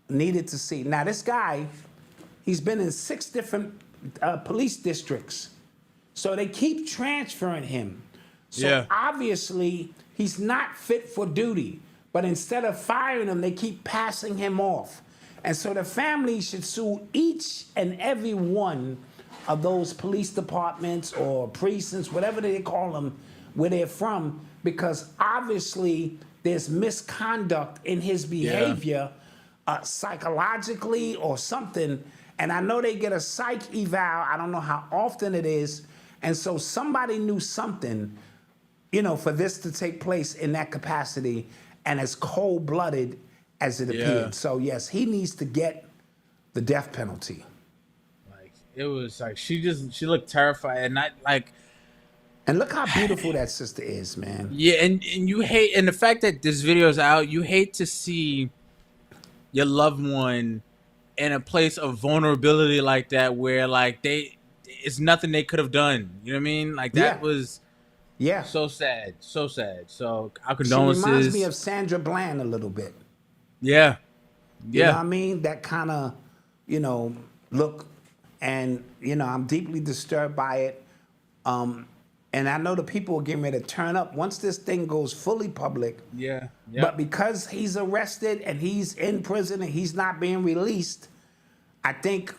needed to see. Now, this guy, he's been in 6 different police districts. So they keep transferring him. So obviously, he's not fit for duty. But instead of firing him, they keep passing him off. And so the family should sue each and every one of those police departments or precincts, whatever they call them, where they're from, because obviously there's misconduct in his behavior, psychologically or something. And I know they get a psych eval. I don't know how often it is. And so somebody knew something. for this to take place in that capacity and as cold-blooded as it appeared. So yes, he needs to get the death penalty. Like it was like she looked terrified, and not like. And look how beautiful that sister is, man. Yeah, and you hate, and the fact that this video is out, you hate to see your loved one in a place of vulnerability like that, where like it's nothing they could have done. You know what I mean? Like that was so sad, so sad. So our condolences. She reminds me of Sandra Bland a little bit. Yeah. You know what I mean? That kind of, look, and I'm deeply disturbed by it. And I know the people are getting ready to turn up once this thing goes fully public. Yeah. But because he's arrested and he's in prison and he's not being released, I think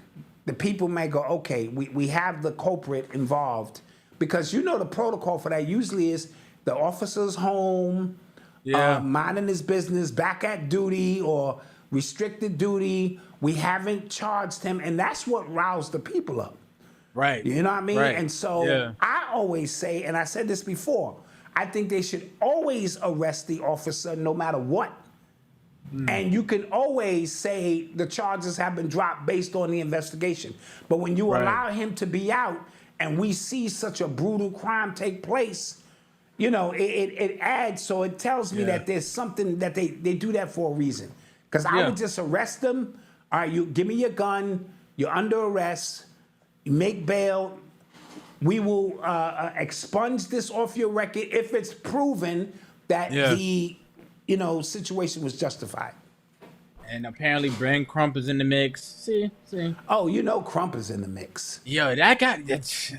the people may go, okay, we have the culprit involved. Because the protocol for that usually is the officer's home, minding his business, back at duty or restricted duty. We haven't charged him. And that's what roused the people up. Right. You know what I mean? Right. And so I always say, and I said this before, I think they should always arrest the officer no matter what. And you can always say the charges have been dropped based on the investigation. But when you allow him to be out and we see such a brutal crime take place, it adds. So it tells me that there's something that they do that for a reason. Because I would just arrest them. All right, you give me your gun. You're under arrest. You make bail. We will expunge this off your record if it's proven that the situation was justified. And apparently Brand Crump is in the mix. See. Oh, Crump is in the mix. Yo, that guy, it's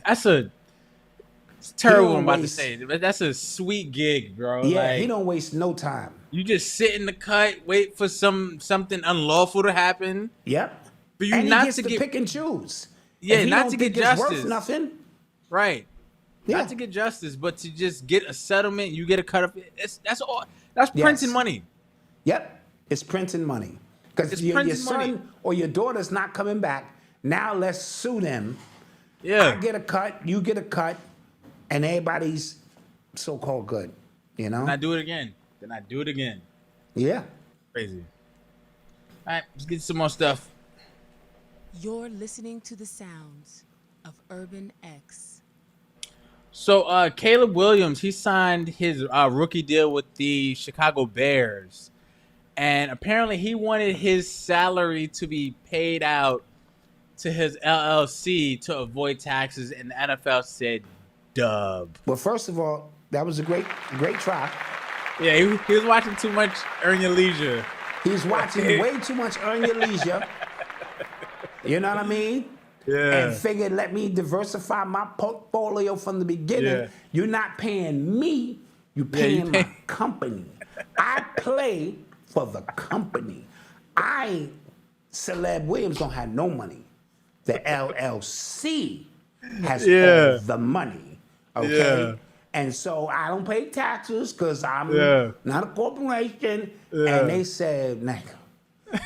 terrible what I'm about to say, but that's a sweet gig, bro. Yeah, like, he don't waste no time. You just sit in the cut, wait for something unlawful to happen. Yep. For you and not he gets to pick and choose. Yeah, if not to get justice. Worth nothing. Right. Yeah. Not to get justice, but to just get a settlement, you get a cut of it. That's all. That's printing money. Yep. It's printing money. Because your son or your daughter's not coming back. Now let's sue them. Yeah. I get a cut, you get a cut, and everybody's so-called good. Then I do it again. Yeah. Crazy. All right, let's get some more stuff. You're listening to the sounds of Urban X. So Caleb Williams, he signed his rookie deal with the Chicago Bears. And apparently he wanted his salary to be paid out to his LLC to avoid taxes. And the NFL said, dub. Well, first of all, that was a great try. Yeah, he was watching too much Earn Your Leisure. He was watching way too much Earn Your Leisure. You know what I mean? Yeah. And figured, let me diversify my portfolio from the beginning. Yeah. You're not paying me, you're paying my company. I play for the company. Celeb Williams don't have no money. The LLC has all the money. Okay? Yeah. And so I don't pay taxes because I'm not a corporation. Yeah. And they said, nigga.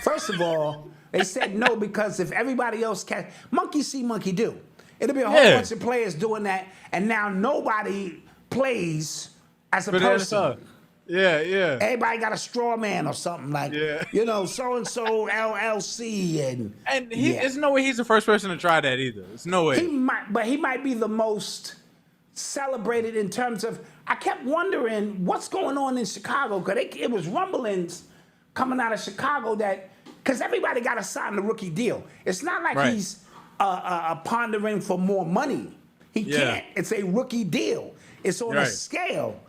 First of all, they said no because if everybody else can, monkey see, monkey do. It'll be a whole bunch of players doing that, and now nobody plays as a person. Yeah. Everybody got a straw man or something like, so-and-so LLC. And there's no way he's the first person to try that either. There's no way. He might be the most celebrated in terms of, I kept wondering what's going on in Chicago, because it was rumblings coming out of Chicago that, because everybody got to sign the rookie deal. It's not like he's pondering for more money. He can't. It's a rookie deal. It's on a scale.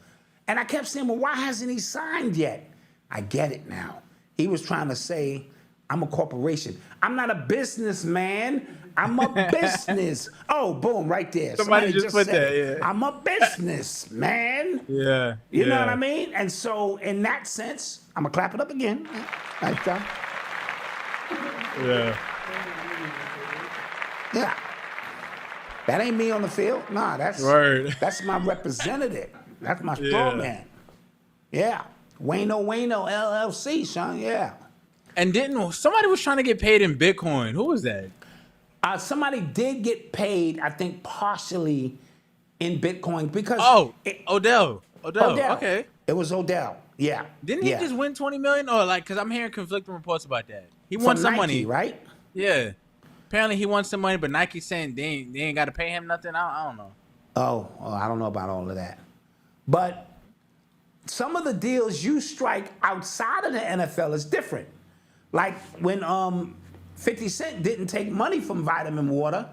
And I kept saying, well, why hasn't he signed yet? I get it now. He was trying to say, I'm a corporation. I'm not a businessman. I'm a business. Oh, boom, right there. Somebody just put said that, it. I'm a businessman. Yeah. You know what I mean? And so in that sense, I'm going to clap it up again. Nice job. Yeah. Yeah. That ain't me on the field. Nah, that's my representative. That's my straw man. Yeah. Wayno LLC, son. Yeah. And somebody was trying to get paid in Bitcoin. Who was that? Somebody did get paid, I think, partially in Bitcoin because Odell. Odell. Okay. It was Odell. Yeah. Didn't he just win $20 million? Or like, because I'm hearing conflicting reports about that. He won From some Nike, money, right? Yeah. Apparently he won some money, but Nike's saying they ain't got to pay him nothing. I don't know. Oh, I don't know about all of that. But some of the deals you strike outside of the NFL is different. Like when 50 Cent didn't take money from Vitamin Water,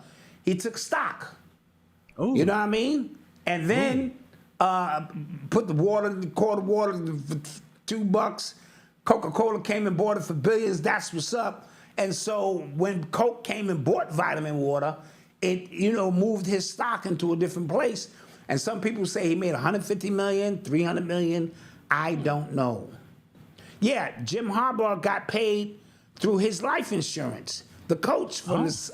he took stock. Ooh. You know what I mean? And then put the water, quart of water for $2. Coca-Cola came and bought it for billions. That's what's up. And so when Coke came and bought Vitamin Water, it moved his stock into a different place. And some people say he made $150 million, $300 million. I don't know. Yeah, Jim Harbaugh got paid through his life insurance. The coach from this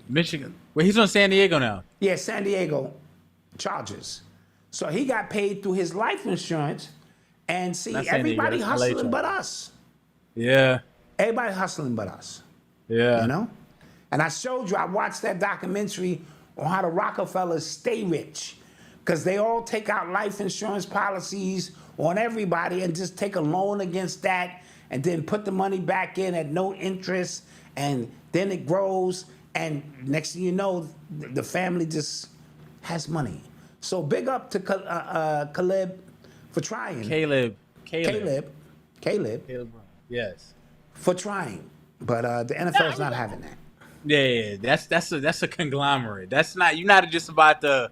Michigan. Well, he's on San Diego now. Yeah, San Diego Chargers. So he got paid through his life insurance. And see, everybody hustling but us. Yeah. Everybody hustling but us. Yeah. You know? And I showed you, I watched that documentary on how the Rockefellers stay rich. Because they all take out life insurance policies on everybody and just take a loan against that and then put the money back in at no interest. And then it grows. And next thing you know, the family just has money. So big up to Caleb for trying. Caleb. Yes. For trying. But the NFL is not having that. Yeah. That's a conglomerate. That's not, you're not just about the,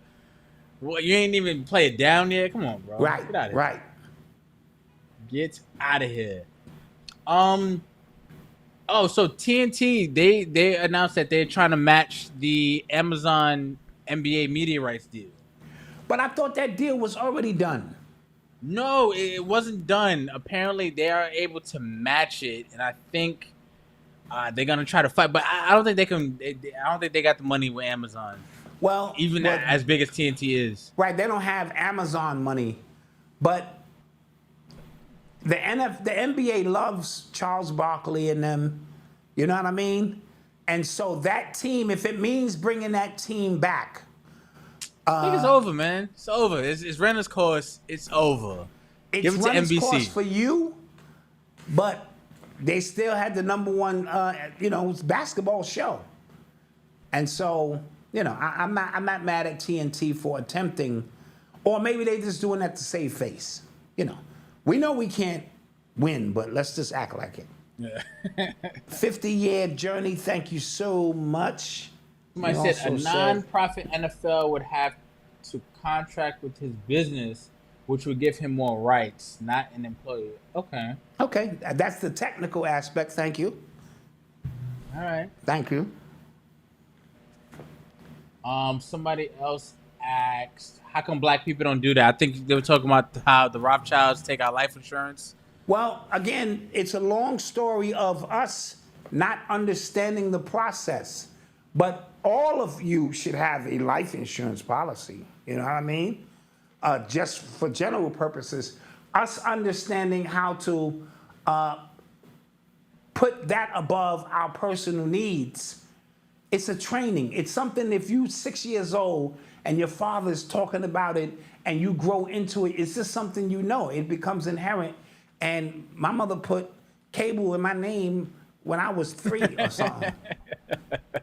well, you ain't even play it down yet. Come on, bro. Right. Get out of here. Right. Get out of here. Oh, so TNT, they announced that they're trying to match the Amazon NBA media rights deal. But I thought that deal was already done. No, it wasn't done. Apparently, they are able to match it, and I think they're gonna try to fight. But I don't think they can. I don't think they got the money with Amazon. Well, even as big as TNT is, right? They don't have Amazon money, but the NBA loves Charles Barkley and them. You know what I mean? And so that team, if it means bringing that team back. I think it's over, man. It's over. It's run its course. It's over. Give it to NBC. It's course for you, but they still had the number one, basketball show. And so, I'm not mad at TNT for attempting, or maybe they just doing that to save face. We know we can't win, but let's just act like it. Yeah. 50-year journey. Thank you so much. Somebody said a non-profit NFL would have to contract with his business, which would give him more rights, not an employee. Okay. Okay, that's the technical aspect. Thank you. All right. Thank you. Somebody else asked, how come black people don't do that? I think they were talking about how the Rothschilds take out life insurance. Well, again, it's a long story of us not understanding the process. But all of you should have a life insurance policy. You know what I mean? Just for general purposes, us understanding how to put that above our personal needs. It's a training. It's something, if you're 6 years old and your father's talking about it and you grow into it, it's just something you know. It becomes inherent. And my mother put cable in my name when I was 3 or something.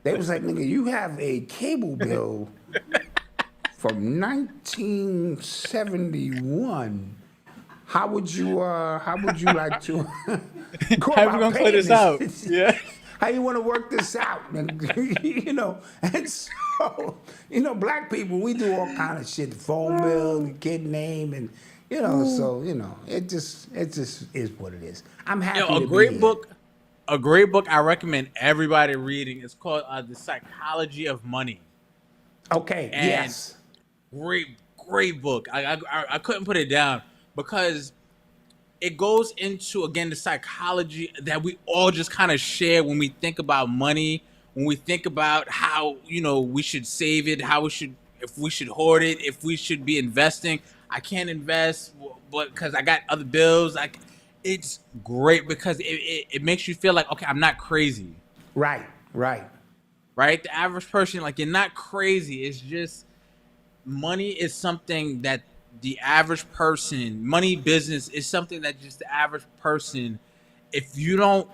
They was like, nigga, you have a cable bill from 1971. How would you like to go How we gonna clear this out? Yeah. How you want to work this out? And so, black people, we do all kind of shit. The phone bill, the kid name, and so it just is what it is. I'm happy to be here. A great book I recommend everybody reading. It's called The Psychology of Money. Okay. And yes. Great book. I couldn't put it down because it goes into, again, the psychology that we all just kind of share when we think about money, when we think about how, we should save it, if we should hoard it, if we should be investing. I can't invest, but because I got other bills. It's great because it makes you feel like, okay, I'm not crazy. Right. The average person, like, you're not crazy. It's just money is something that the average person, money business is something that just the average person, if you don't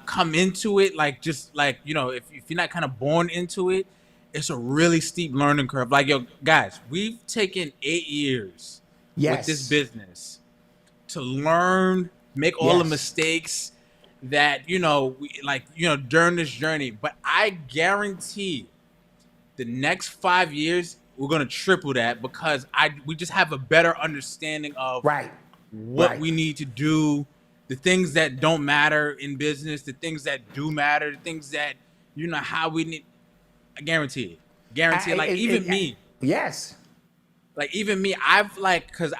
come into it, like just like, you know, if you're not kind of born into it, it's a really steep learning curve. Like, yo, guys, we've taken 8 years with this business to learn, make all the mistakes that, you know, during this journey. But I guarantee the next 5 years, we're going to triple that because we just have a better understanding of what we need to do, the things that don't matter in business, the things that do matter, the things that, you know, how we need. I guarantee it. Even me. Yes. Like, even me, I've like, because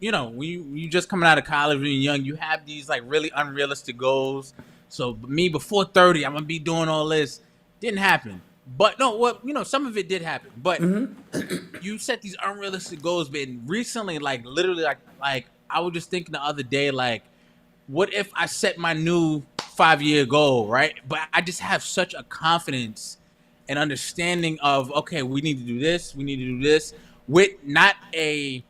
you just coming out of college when you're young, you have these like really unrealistic goals. So me, before 30, I'm going to be doing all this. Didn't happen. But no, some of it did happen. But you set these unrealistic goals. But recently, like literally, like I was just thinking the other day, like, what if I set my new 5-year goal, right? But I just have such a confidence and understanding of, okay, we need to do this, with not a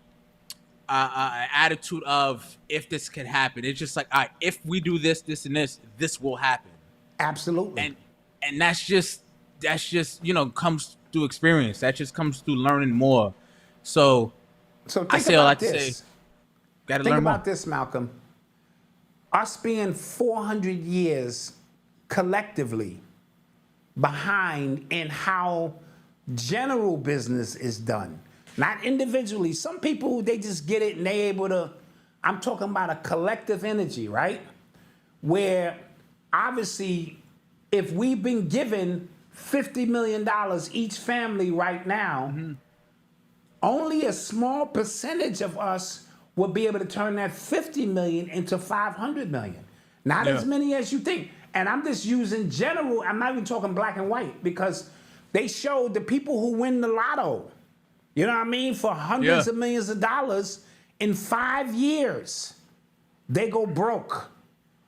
attitude of if this can happen. It's just like, all right, if we do this, this, and this will happen. Absolutely. And that's just comes through experience. That just comes through learning more. So think I say all about that to this. say, gotta Think learn more. about this, Malcolm. Us being 400 years collectively behind in how general business is done, not individually. Some people, they just get it and they able to. I'm talking about a collective energy, right? Where obviously, if we've been given $50 million each family right now, only a small percentage of us will be able to turn that 50 million into 500 million. Not as many as you think. And I'm just using general, I'm not even talking black and white, because they showed the people who win the lotto, you know what I mean, for hundreds of millions of dollars in 5 years, they go broke.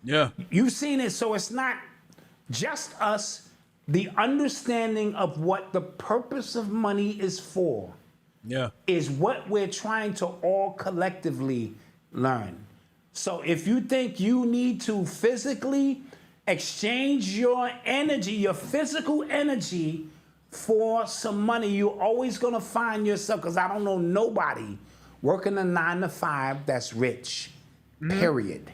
Yeah. You've seen it, so it's not just us, the understanding of what the purpose of money is for. Is what we're trying to all collectively learn. So if you think you need to physically exchange your energy, your physical energy, for some money, you're always gonna find yourself, because I don't know nobody working a 9 to 5 that's rich, period,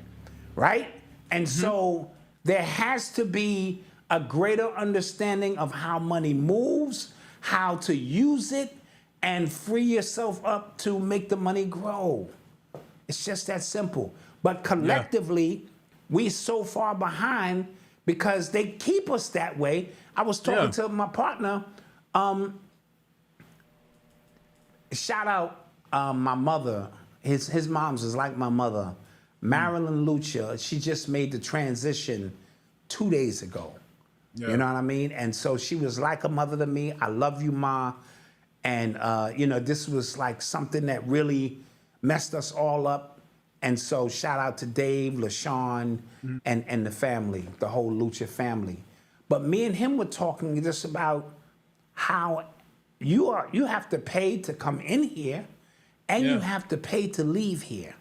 right? And so there has to be a greater understanding of how money moves, how to use it, and free yourself up to make the money grow. It's just that simple. But collectively, we so far behind because they keep us that way. I was talking to my partner. Shout out my mother. His mom's is like my mother. Marilyn Lucha, she just made the transition 2 days ago. You know what I mean? And so she was like a mother to me. I love you, Ma. And, this was like something that really messed us all up. And so shout out to Dave, LaShawn, and the family, the whole Lucha family. But me and him were talking just about how you have to pay to come in here, and you have to pay to leave here.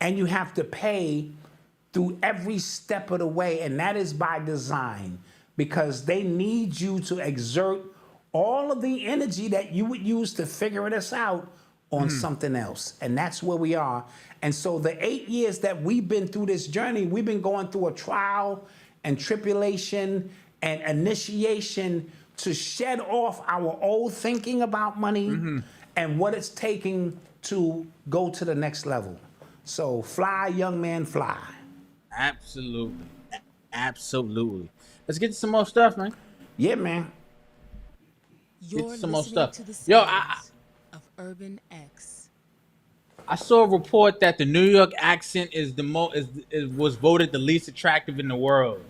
And you have to pay through every step of the way. And that is by design, because they need you to exert all of the energy that you would use to figure this out on something else. And that's where we are. And so the 8 years that we've been through this journey, we've been going through a trial and tribulation and initiation to shed off our old thinking about money and what it's taking to go to the next level. So fly, young man, fly. Absolutely. Absolutely. Let's get to some more stuff, man. Yeah, man. You're some more listening stuff. to the Yo, sounds of Urban X. I saw a report that the New York accent was voted the least attractive in the world.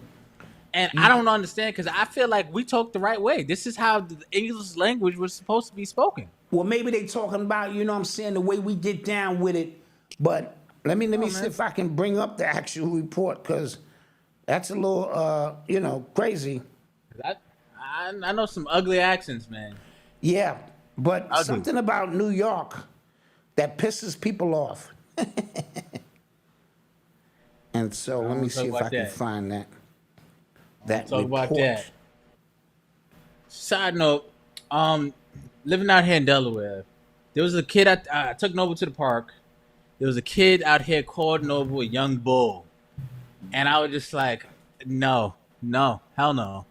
And I don't understand, because I feel like we talk the right way. This is how the English language was supposed to be spoken. Well, maybe they talking about, you know what I'm saying, the way we get down with it. But let me see if I can bring up the actual report, because that's a little, crazy. I know some ugly accents, man. Yeah. But Ugly. something about New York that pisses people off. And so let me see if I can find that. That Talk report. about that. Side note, living out here in Delaware, there was a kid I took Noble to the park. There was a kid out here called Noble a young bull. And I was just like, no, hell no.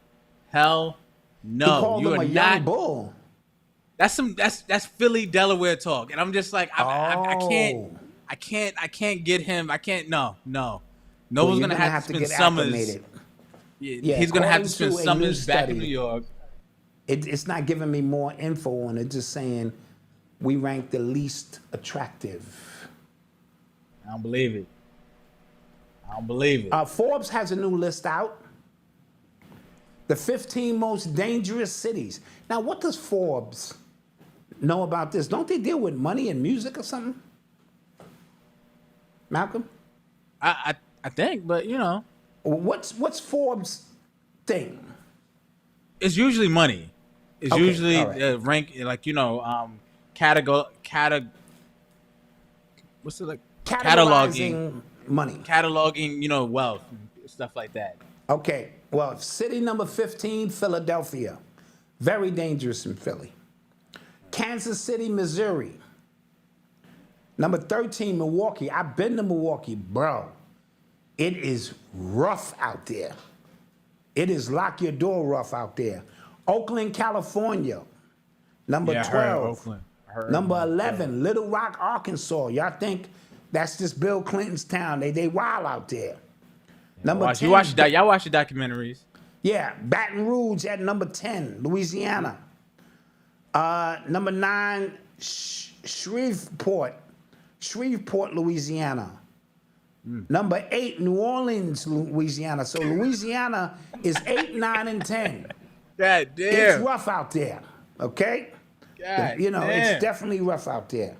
Hell no. He called him a young bull. That's Philly, Delaware talk. And I'm just like, I can't get him. I can't, no. Noble's gonna have to spend summers. Yeah, he's gonna have to spend summers back in New York. It's not giving me more info on it, just saying we rank the least attractive. I don't believe it. Forbes has a new list out. The 15 most dangerous cities. Now, what does Forbes know about this? Don't they deal with money and music or something? Malcolm? I think, but you know. What's Forbes' thing? It's usually money. It's Okay, usually all right. rank, like, you know, what's it like? Categorizing money. Cataloging, you know, wealth and stuff like that. Okay, well, city number 15, Philadelphia. Very dangerous in Philly. Kansas City, Missouri. Number 13, Milwaukee. I've been to Milwaukee, bro. It is rough out there. It is lock your door rough out there. Oakland, California. Number 12. I heard Number Oakland. 11, Little Rock, Arkansas. Y'all think that's just Bill Clinton's town. They wild out there. Number 10. Y'all watch the documentaries. Yeah, Baton Rouge at number 10, Louisiana. Number 9, Shreveport, Louisiana. Number 8, New Orleans, Louisiana. So Louisiana is 8, 9, and 10. God damn. It's rough out there, okay? God You know, damn. it's definitely rough out there.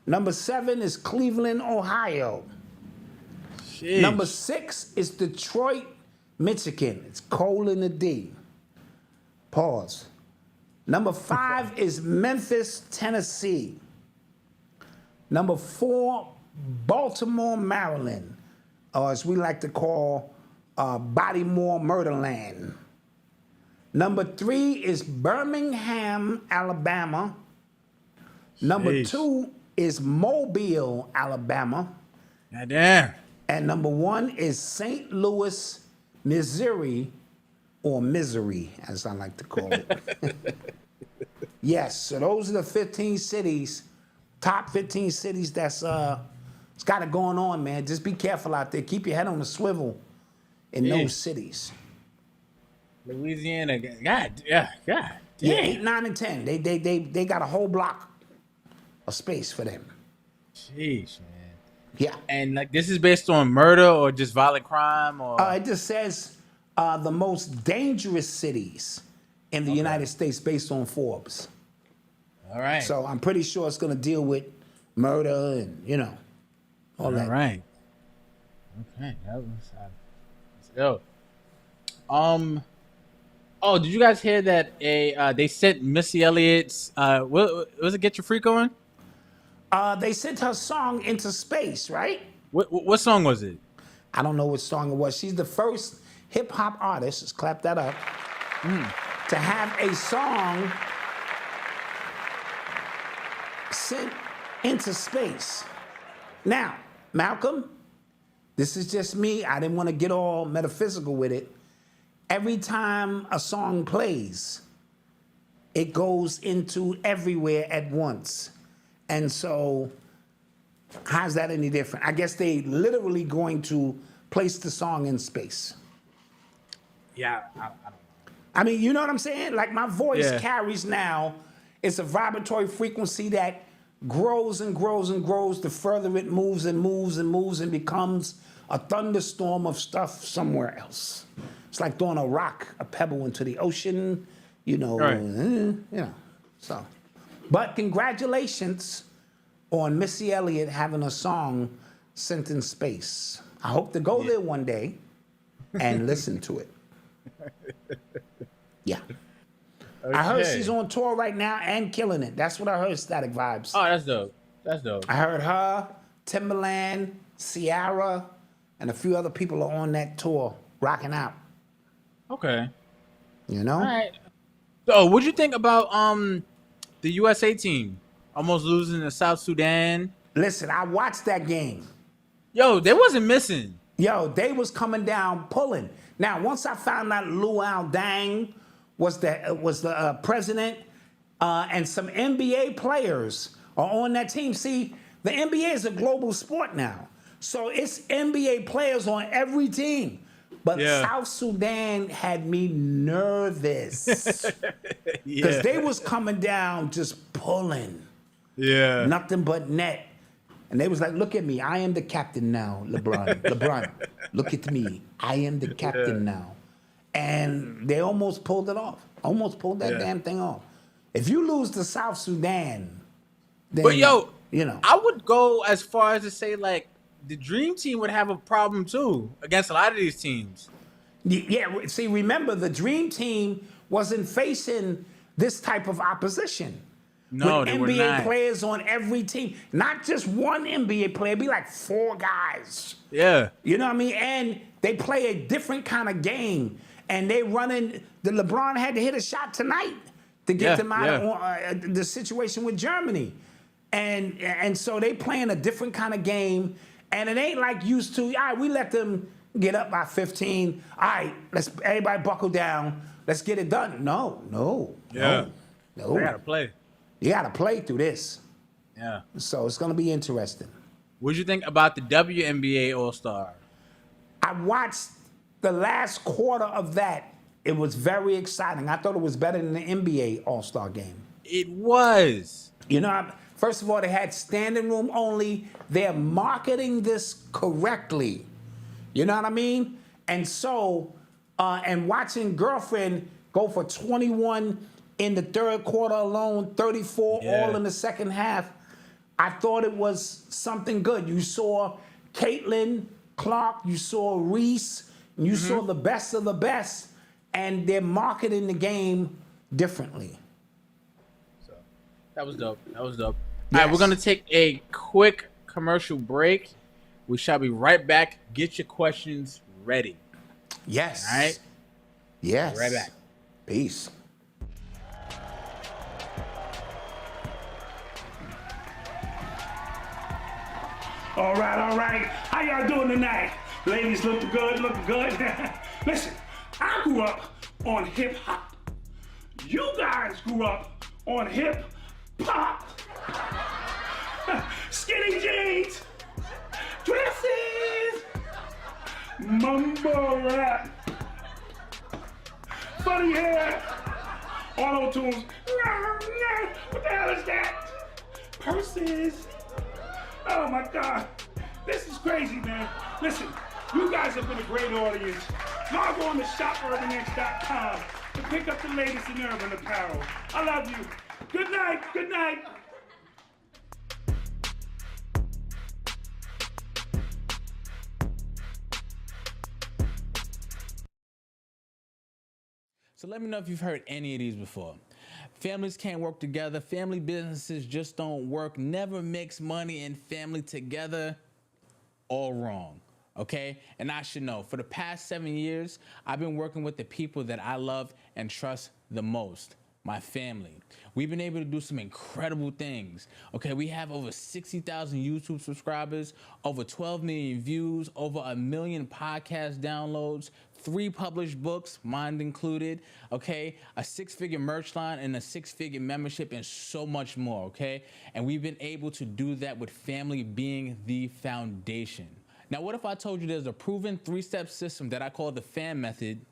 Number 7 is Cleveland, Ohio. Sheesh. Number 6 is Detroit, Michigan. It's cold in the D. Pause. Number 5 is Memphis, Tennessee. Number 4, Baltimore, Maryland, or as we like to call Bodymore, Murderland. Number 3 is Birmingham, Alabama. Number Sheesh. 2 is Mobile, Alabama. God damn. And number 1 is St. Louis, Missouri, or Misery, as I like to call it. Yes, so those are the 15 cities, top 15 cities that's it's got it going on, man. Just be careful out there. Keep your head on the swivel in those cities. Louisiana, God damn. Yeah, 8, 9, and 10. They got a whole block of space for them. Sheesh, man. Yeah. And like, this is based on murder or just violent crime, or It just says the most dangerous cities in the United States based on Forbes. all right. So I'm pretty sure it's going to deal with murder and, you know, all that. All right. Okay, that was dope. Oh, did you guys hear that they sent Missy Elliott's what was it? Get Your Freak On? They sent her song into space, right? What song was it? I don't know what song it was. She's the first hip hop artist, let's clap that up, to have a song sent into space. Now, Malcolm, this is just me. I didn't want to get all metaphysical with it. Every time a song plays, it goes into everywhere at once. And so, how's that any different? I guess they literally going to place the song in space. Yeah, I don't know. I mean, you know what I'm saying? Like my voice Yeah. carries now, it's a vibratory frequency that grows and grows and grows the further it moves and moves and moves and becomes a thunderstorm of stuff somewhere else. It's like throwing a rock, a pebble into the ocean, you know, so. But congratulations on Missy Elliott having a song sent in space. I hope to go there one day and listen to it. Yeah. Okay. I heard she's on tour right now and killing it. That's what I heard, Static Vibes. Oh, that's dope. That's dope. I heard her, Timberland, Ciara, and a few other people are on that tour, rocking out. Okay. You know? All right. So, what'd you think about the USA team almost losing to South Sudan? Listen, I watched that game. Yo, they wasn't missing. Yo, they was coming down pulling. Now, once I found out Luau Dang was the president, and some NBA players are on that team. See, the NBA is a global sport now, so it's NBA players on every team. But South Sudan had me nervous because they was coming down just pulling. Yeah. Nothing but net. And they was like, look at me. I am the captain now, LeBron. LeBron, look at me. I am the captain now. And they almost pulled it off. Almost pulled that damn thing off. If you lose to South Sudan, then, but yo, you know, I would go as far as to say, like, the Dream Team would have a problem too against a lot of these teams. Yeah, see, remember, the Dream Team wasn't facing this type of opposition. No, with they NBA were not. players on every team, not just one NBA player, it'd be like 4 guys. Yeah. You know what I mean? And they play a different kind of game. And they running, the LeBron had to hit a shot tonight to get them out of the situation with Germany. And so they playing a different kind of game. And it ain't like used to, all right, we let them get up by 15. All right, let's everybody buckle down. Let's get it done. No. They gotta play. You gotta play through this. Yeah. So it's gonna be interesting. What'd you think about the WNBA All-Star? I watched the last quarter of that. It was very exciting. I thought it was better than the NBA All-Star game. It was. You know, first of all, they had standing room only. They're marketing this correctly. You know what I mean? And so, and watching Girlfriend go for 21 in the third quarter alone, 34 all in the second half, I thought it was something good. You saw Caitlin Clark, you saw Reese, and you saw the best of the best, and they're marketing the game differently. So that was dope. That was dope. Yes. All right, we're gonna take a quick commercial break. We shall be right back. Get your questions ready. Yes. All right. Yes. Right back. Peace. All right. How y'all doing tonight? Ladies looking good. Listen, I grew up on hip hop. You guys grew up on hip hop. Skinny jeans, dresses, mumble rap, funny hair, auto tunes. What the hell is that? Purses. Oh my God, this is crazy, man. Listen, you guys have been a great audience. Log on to shopurbanx.com to pick up the latest in urban apparel. I love you. Good night. So let me know if you've heard any of these before. Families can't work together. Family businesses just don't work. Never mix money and family together. All wrong, okay? And I should know. For the past 7 years, I've been working with the people that I love and trust the most. My family. We've been able to do some incredible things. Okay, we have over 60,000 YouTube subscribers, over 12 million views, over 1 million podcast downloads, 3 published books, mine included, okay, a 6-figure merch line and a 6-figure membership and so much more, okay? And we've been able to do that with family being the foundation. Now, what if I told you there's a proven 3-step system that I call the FAM method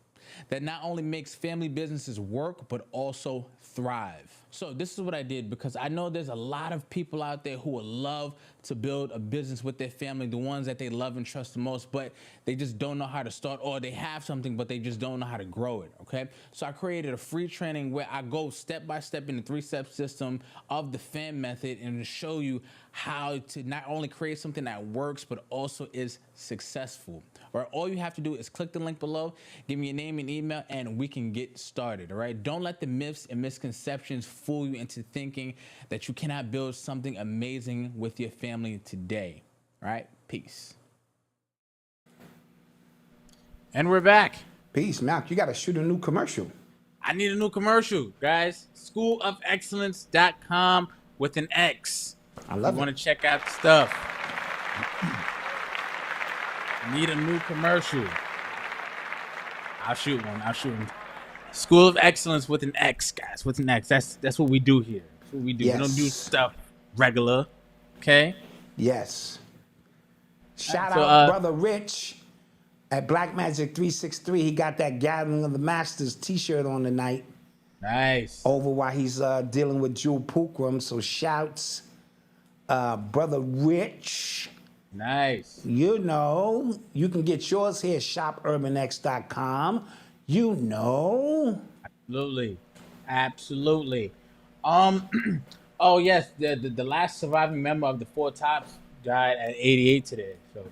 that not only makes family businesses work, but also thrive? So this is what I did, because I know there's a lot of people out there who would love to build a business with their family, the ones that they love and trust the most, but they just don't know how to start, or they have something, but they just don't know how to grow it, okay? So I created a free training where I go step by step in the 3-step system of the FAM method and show you how to not only create something that works, but also is successful. All right, all you have to do is click the link below, give me your name and email, and we can get started. All right, don't let the myths and misconceptions fool you into thinking that you cannot build something amazing with your family today. All right, peace. And we're back. Peace, Malc. You got to shoot a new commercial. I need a new commercial, guys. Schoolofexcellence.com with an X. I love it. Want to check out the stuff. Need a new commercial. I'll shoot one. School of Excellence with an X, guys. With an X. That's what we do here. That's what we do. Yes. We don't do stuff regular. Okay? Yes. Shout So, out Brother Rich at Black Magic 363. He got that Gathering of the Masters t-shirt on tonight. Nice. Over while he's dealing with Jewel Pulcrum. So shouts, Brother Rich. Nice. You know, you can get yours here at shopurbanx.com. You know. Absolutely. Oh yes, the last surviving member of the Four Tops died at 88 today. So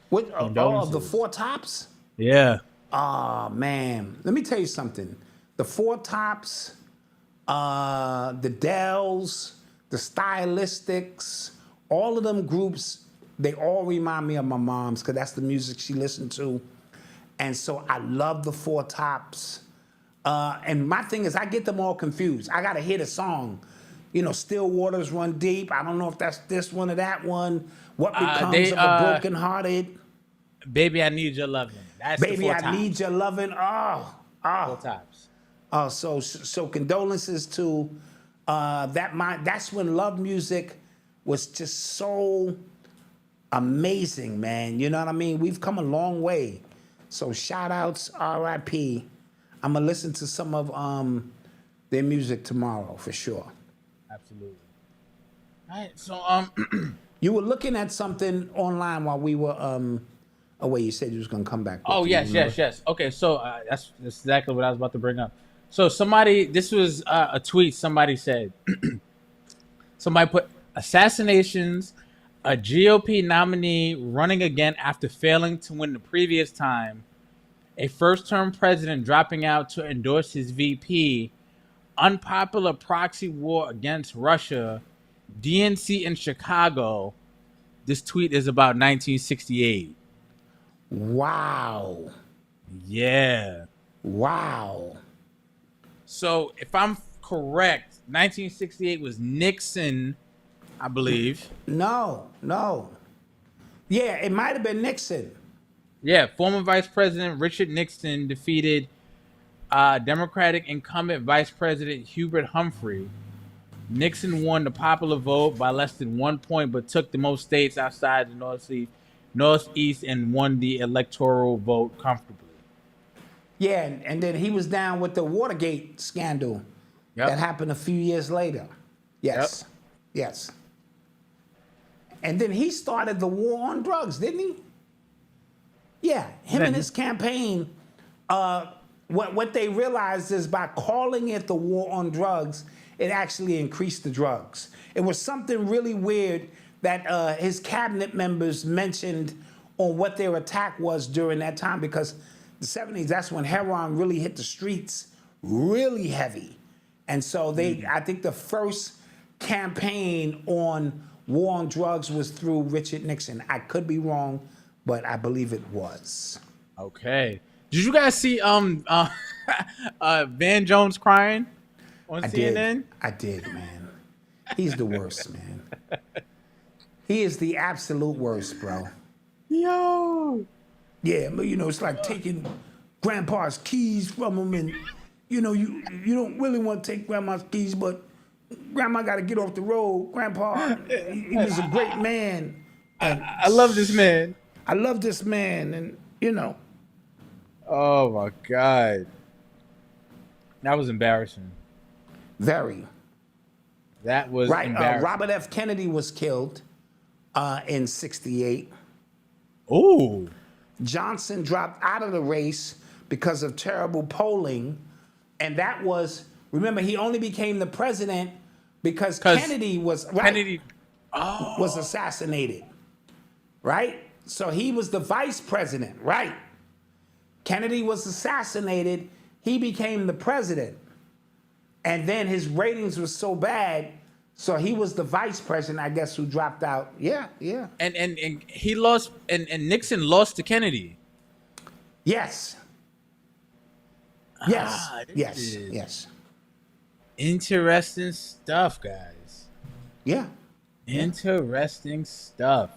What? Oh, condolences. the Four Tops? Yeah. Oh man, let me tell you something. The Four Tops, the Dells, the Stylistics, all of them groups, they all remind me of my mom's because that's the music she listened to. And so I love the Four Tops. And my thing is I get them all confused. I got to hear the song. You know, Still Waters Run Deep. I don't know if that's this one or that one. What Becomes of a Broken Hearted. Baby, I Need Your Lovin'. That's Baby, the Four I Tops. Need Your Lovin'. Four Tops. So condolences to that's when love music was just so amazing, man. You know what I mean? We've come a long way. So shout outs, R.I.P. I'm gonna listen to some of their music tomorrow for sure. Absolutely. All right, so you were looking at something online while we were away. You said you was gonna come back. Oh yes. Okay, so that's exactly what I was about to bring up. So this was a tweet somebody said. Somebody put assassinations, a GOP nominee running again after failing to win the previous time, a first-term president dropping out to endorse his VP, unpopular proxy war against Russia, DNC in Chicago. This tweet is about 1968. Wow. Yeah. Wow. So if I'm correct, 1968 was Nixon, I believe. No. Yeah, it might have been Nixon. Yeah, former Vice President Richard Nixon defeated Democratic incumbent Vice President Hubert Humphrey. Nixon won the popular vote by less than 1 point, but took the most states outside the Northeast and won the electoral vote comfortably. Yeah, and then he was down with the Watergate scandal that happened a few years later. Yes. And then he started the war on drugs, didn't he? Yeah, him and his campaign, what they realized is by calling it the war on drugs, it actually increased the drugs. It was something really weird that his cabinet members mentioned on what their attack was during that time, because the 70s, that's when heroin really hit the streets really heavy. And so I think the first campaign on war on drugs was through Richard Nixon. I could be wrong, but I believe it was. Okay. Did you guys see Van Jones crying on CNN? I did, man. He's the worst, man. He is the absolute worst, bro. Yo. Yeah, but it's like taking grandpa's keys from him, and you don't really want to take grandma's keys, but grandma got to get off the road. Grandpa, he was a great man. I love this man. I love this man, and Oh my God. That was embarrassing. Very. That was embarrassing. Robert F. Kennedy was killed in 68. Ooh. Johnson dropped out of the race because of terrible polling. And that was, remember, he only became the president because Kennedy was assassinated. Right? So he was the vice president, right? Kennedy was assassinated. He became the president. And then his ratings were so bad, so he was the vice president, I guess, who dropped out. Yeah. And he lost, and Nixon lost to Kennedy. Yes. Yes. Interesting stuff, guys. Yeah. Interesting stuff.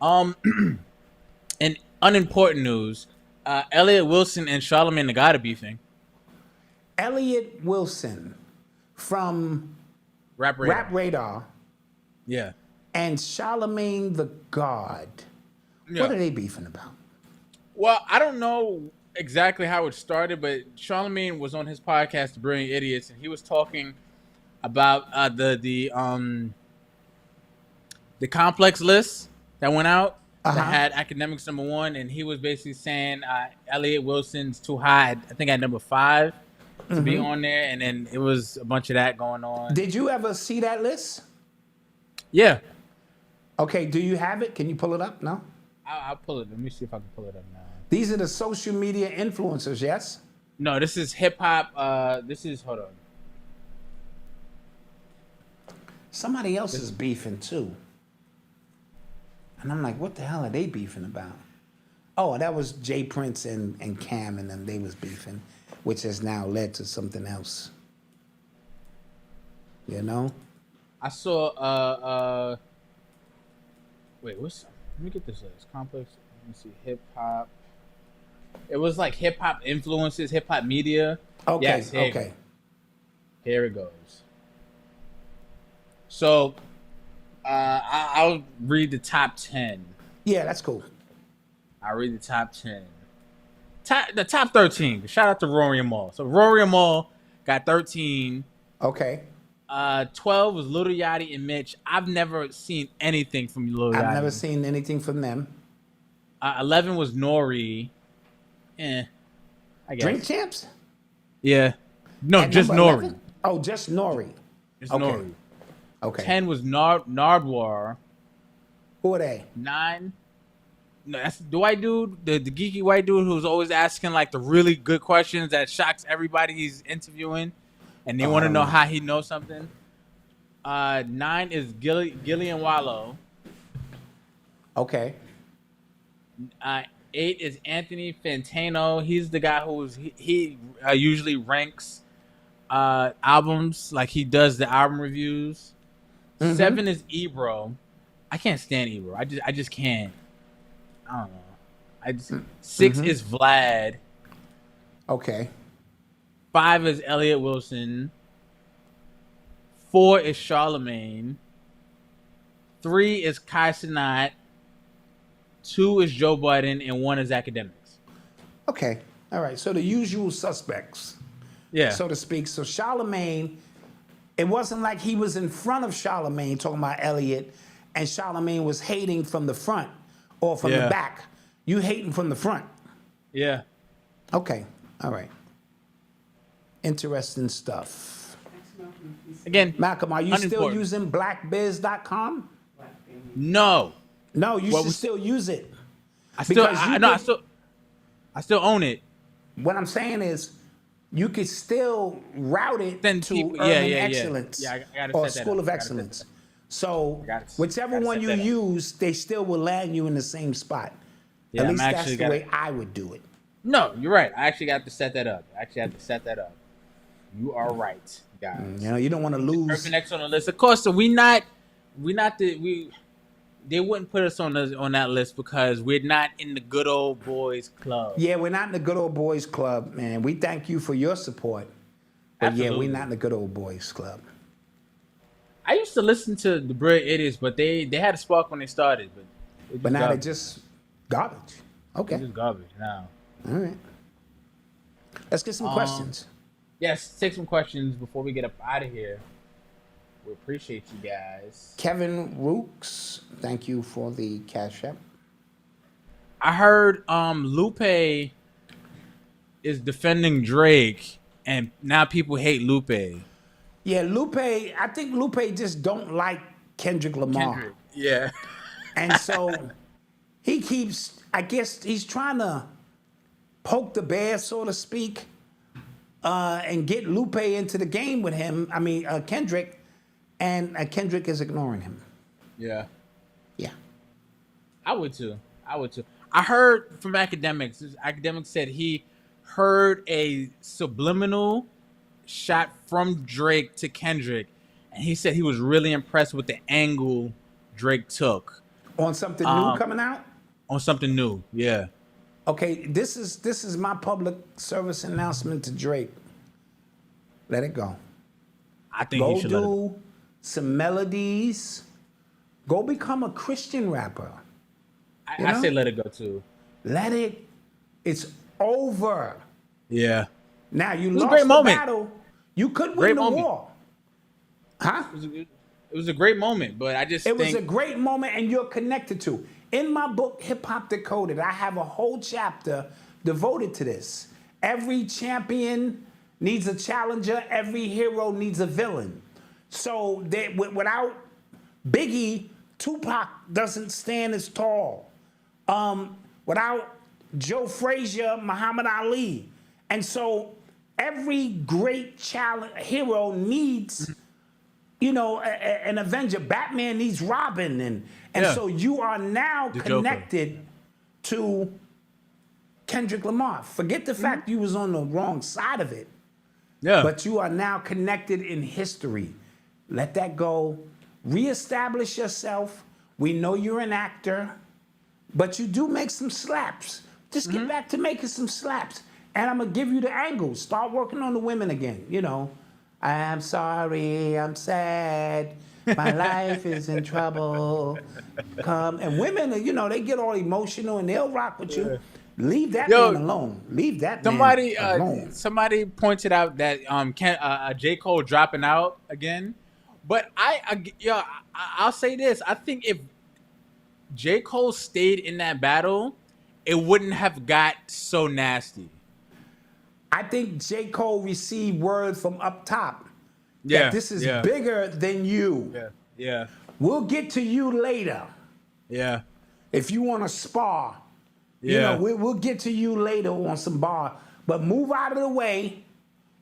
In unimportant news, Elliott Wilson and Charlamagne the God are beefing. Elliott Wilson from Rap Radar. Rap Radar Yeah. and Charlamagne the God. Yeah. What are they beefing about? Well, I don't know exactly how it started, but Charlamagne was on his podcast, The Brilliant Idiots, and he was talking about the complex list that went out that had academics number 1, and he was basically saying Elliott Wilson's too high. I think at number 5 to be on there, and then it was a bunch of that going on. Did you ever see that list? Yeah. Okay, do you have it? Can you pull it up? No? I'll pull it. Let me see if I can pull it up now. These are the social media influencers, yes? No, this is hip hop. Hold on. Somebody else is beefing too. And I'm like, what the hell are they beefing about? Oh, that was Jay Prince and Cam and them. They was beefing, which has now led to something else. You know? I saw wait, let me get this list. Complex. Let me see. Hip hop. It was like hip hop influences, hip hop media. Okay. Yes, here it goes. So, I'll read the top 10. Yeah, that's cool. I'll read the top 10. The top 13. Shout out to Rory and Mal. So Rory and Mal got 13. Okay. 12 was Lil Yachty and Mitch. I've never seen anything from Lil Yachty. I've never seen anything from them. 11 was Nori. I guess. Drink Champs? Yeah. No, At just number Nori. 11? Oh, just Nori. Just Okay. Nori. Okay. 10 was Nardwar. Who are they? 9. No, that's the white dude, the geeky white dude who's always asking like the really good questions that shocks everybody he's interviewing, and they want to know how he knows something. 9 is Gillian Wallow. Okay. 8 is Anthony Fantano. He's the guy he usually ranks albums, like he does the album reviews. 7 is Ebro. I can't stand Ebro. I just can't. I don't know. 6 is Vlad. Okay. 5 is Elliott Wilson. 4 is Charlamagne. 3 is Kai Cenat. 2 is Joe Budden, and 1 is Academics. Okay. All right. So the usual suspects, Yeah. so to speak. So Charlamagne, it wasn't like he was in front of Charlamagne talking about Elliott, and Charlamagne was hating from the front or from the back. You hating from the front. Yeah. Okay. All right. Interesting stuff. Again, Malcolm, are you still unimportant. using blackbiz.com? No. No, you should still use it. I Because still own it. What I'm saying is, you could still route it Then to people- Urban yeah. Excellence Yeah, I gotta or set that School up. of I gotta Excellence. set So whichever gotta one set you that up. use, they still will land you in the same spot. Yeah, At I'm least that's actually the way I would do it. No, you're right. I actually got to set that up. You are right, guys. You know, you don't want to lose. Urban X on the list, of course. So they wouldn't put us on that list because we're not in the good old boys club. Yeah, we're not in the good old boys club, man. We thank you for your support. But Absolutely. yeah, we're not in the good old boys club. I used to listen to the Brilliant Idiots, but they had a spark when they started, But now they're just garbage. Okay. They're just garbage now. All right. Let's get some questions. Yes, take some questions before we get up out of here. We appreciate you guys. Kevin Rooks, thank you for the Cash App. I heard Lupe is defending Drake, and now people hate Lupe. Yeah, Lupe, I think Lupe just don't like Kendrick Lamar. Yeah. And so he keeps, I guess he's trying to poke the bear, so to speak, and get Lupe into the game with him. I mean, Kendrick, and Kendrick is ignoring him. Yeah. Yeah. I would too. I heard from academics. Academics said he heard a subliminal shot from Drake to Kendrick, and he said he was really impressed with the angle Drake took On something new coming out? On something new, yeah. Okay, this is my public service announcement to Drake. Let it go. I think he should let it go. Do some melodies. Go become a Christian rapper. I say let it go too. Let it. It's over. Yeah. Now you It was a lost great the moment. battle. You could Great win the moment. war. Huh? It was a great moment, but I just It think was a great moment, and you're connected to. In my book, Hip Hop Decoded, I have a whole chapter devoted to this. Every champion needs a challenger. Every hero needs a villain. So without Biggie, Tupac doesn't stand as tall. Without Joe Frazier, Muhammad Ali. And so every great hero needs, an Avenger. Batman needs Robin. And so you are now connected to Kendrick Lamar. Forget the fact you was on the wrong side of it. Yeah. But you are now connected in history. Let that go. Reestablish yourself. We know you're an actor, but you do make some slaps. Just get back to making some slaps. And I'm going to give you the angles. Start working on the women again. I'm sorry, I'm sad. My life is in trouble. Come. And women, they get all emotional and they'll rock with you. Leave that man alone. Leave that man alone. Somebody pointed out that J. Cole dropping out again. But I'll say this. I think if J. Cole stayed in that battle, it wouldn't have got so nasty. I think J. Cole received word from up top that this is bigger than you. Yeah. We'll get to you later. Yeah. If you want to spar. Yeah. We'll get to you later on some bar. But move out of the way.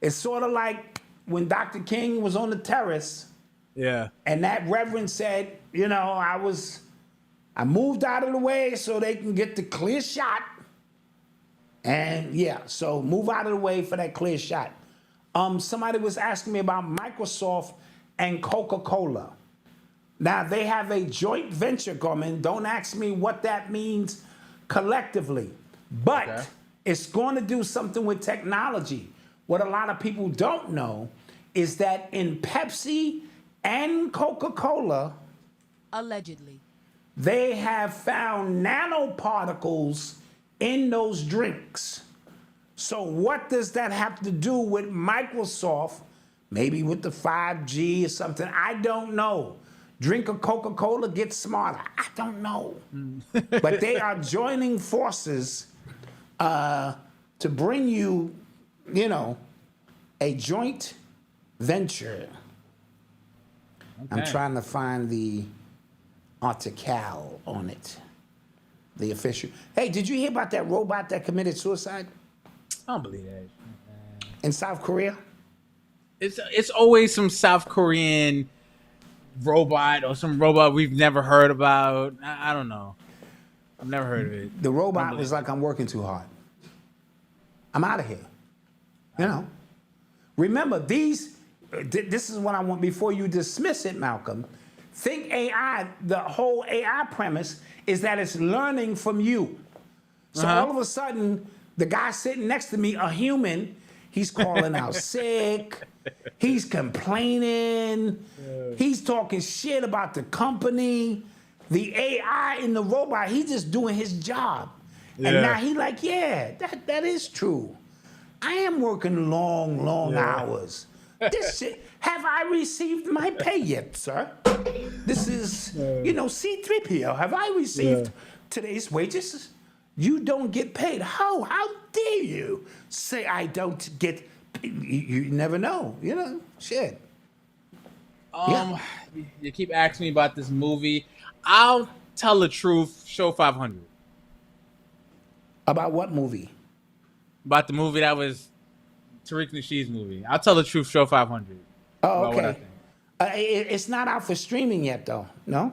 It's sort of like when Dr. King was on the terrace. Yeah. And that reverend said, I moved out of the way so they can get the clear shot. And so move out of the way for that clear shot. Somebody was asking me about Microsoft and Coca-Cola. Now they have a joint venture coming. Don't ask me what that means collectively. But it's going to do something with technology. What a lot of people don't know is that in Pepsi and Coca-Cola, allegedly, they have found nanoparticles in those drinks. So what does that have to do with Microsoft? Maybe with the 5G or something. I don't know. Drink a Coca-Cola, get smarter. I don't know. But they are joining forces to bring you, a joint venture. Okay. I'm trying to find the article on it. The official. Hey, did you hear about that robot that committed suicide? I don't believe that. In South Korea? It's always some South Korean robot or some robot we've never heard about. I don't know. I've never heard of it. The robot was like, I'm working too hard. I'm out of here. Remember, this is what I want before you dismiss it, Malcolm. Think AI, the whole AI premise is that it's learning from you. So all of a sudden, the guy sitting next to me, a human, he's calling out sick, he's complaining, he's talking shit about the company. The AI in the robot, he's just doing his job. And now he like, that is true. I am working long hours. This shit, have I received my pay yet, sir? This is, C-3PO. Have I received today's wages? You don't get paid. How dare you say I don't get paid? You never know, shit. You keep asking me about this movie. I'll tell the truth. Show 500. About what movie? About the movie that was Tariq Nasheed's movie. I'll tell the truth. Show 500. Oh, About what I okay. think. It's not out for streaming yet, though. No.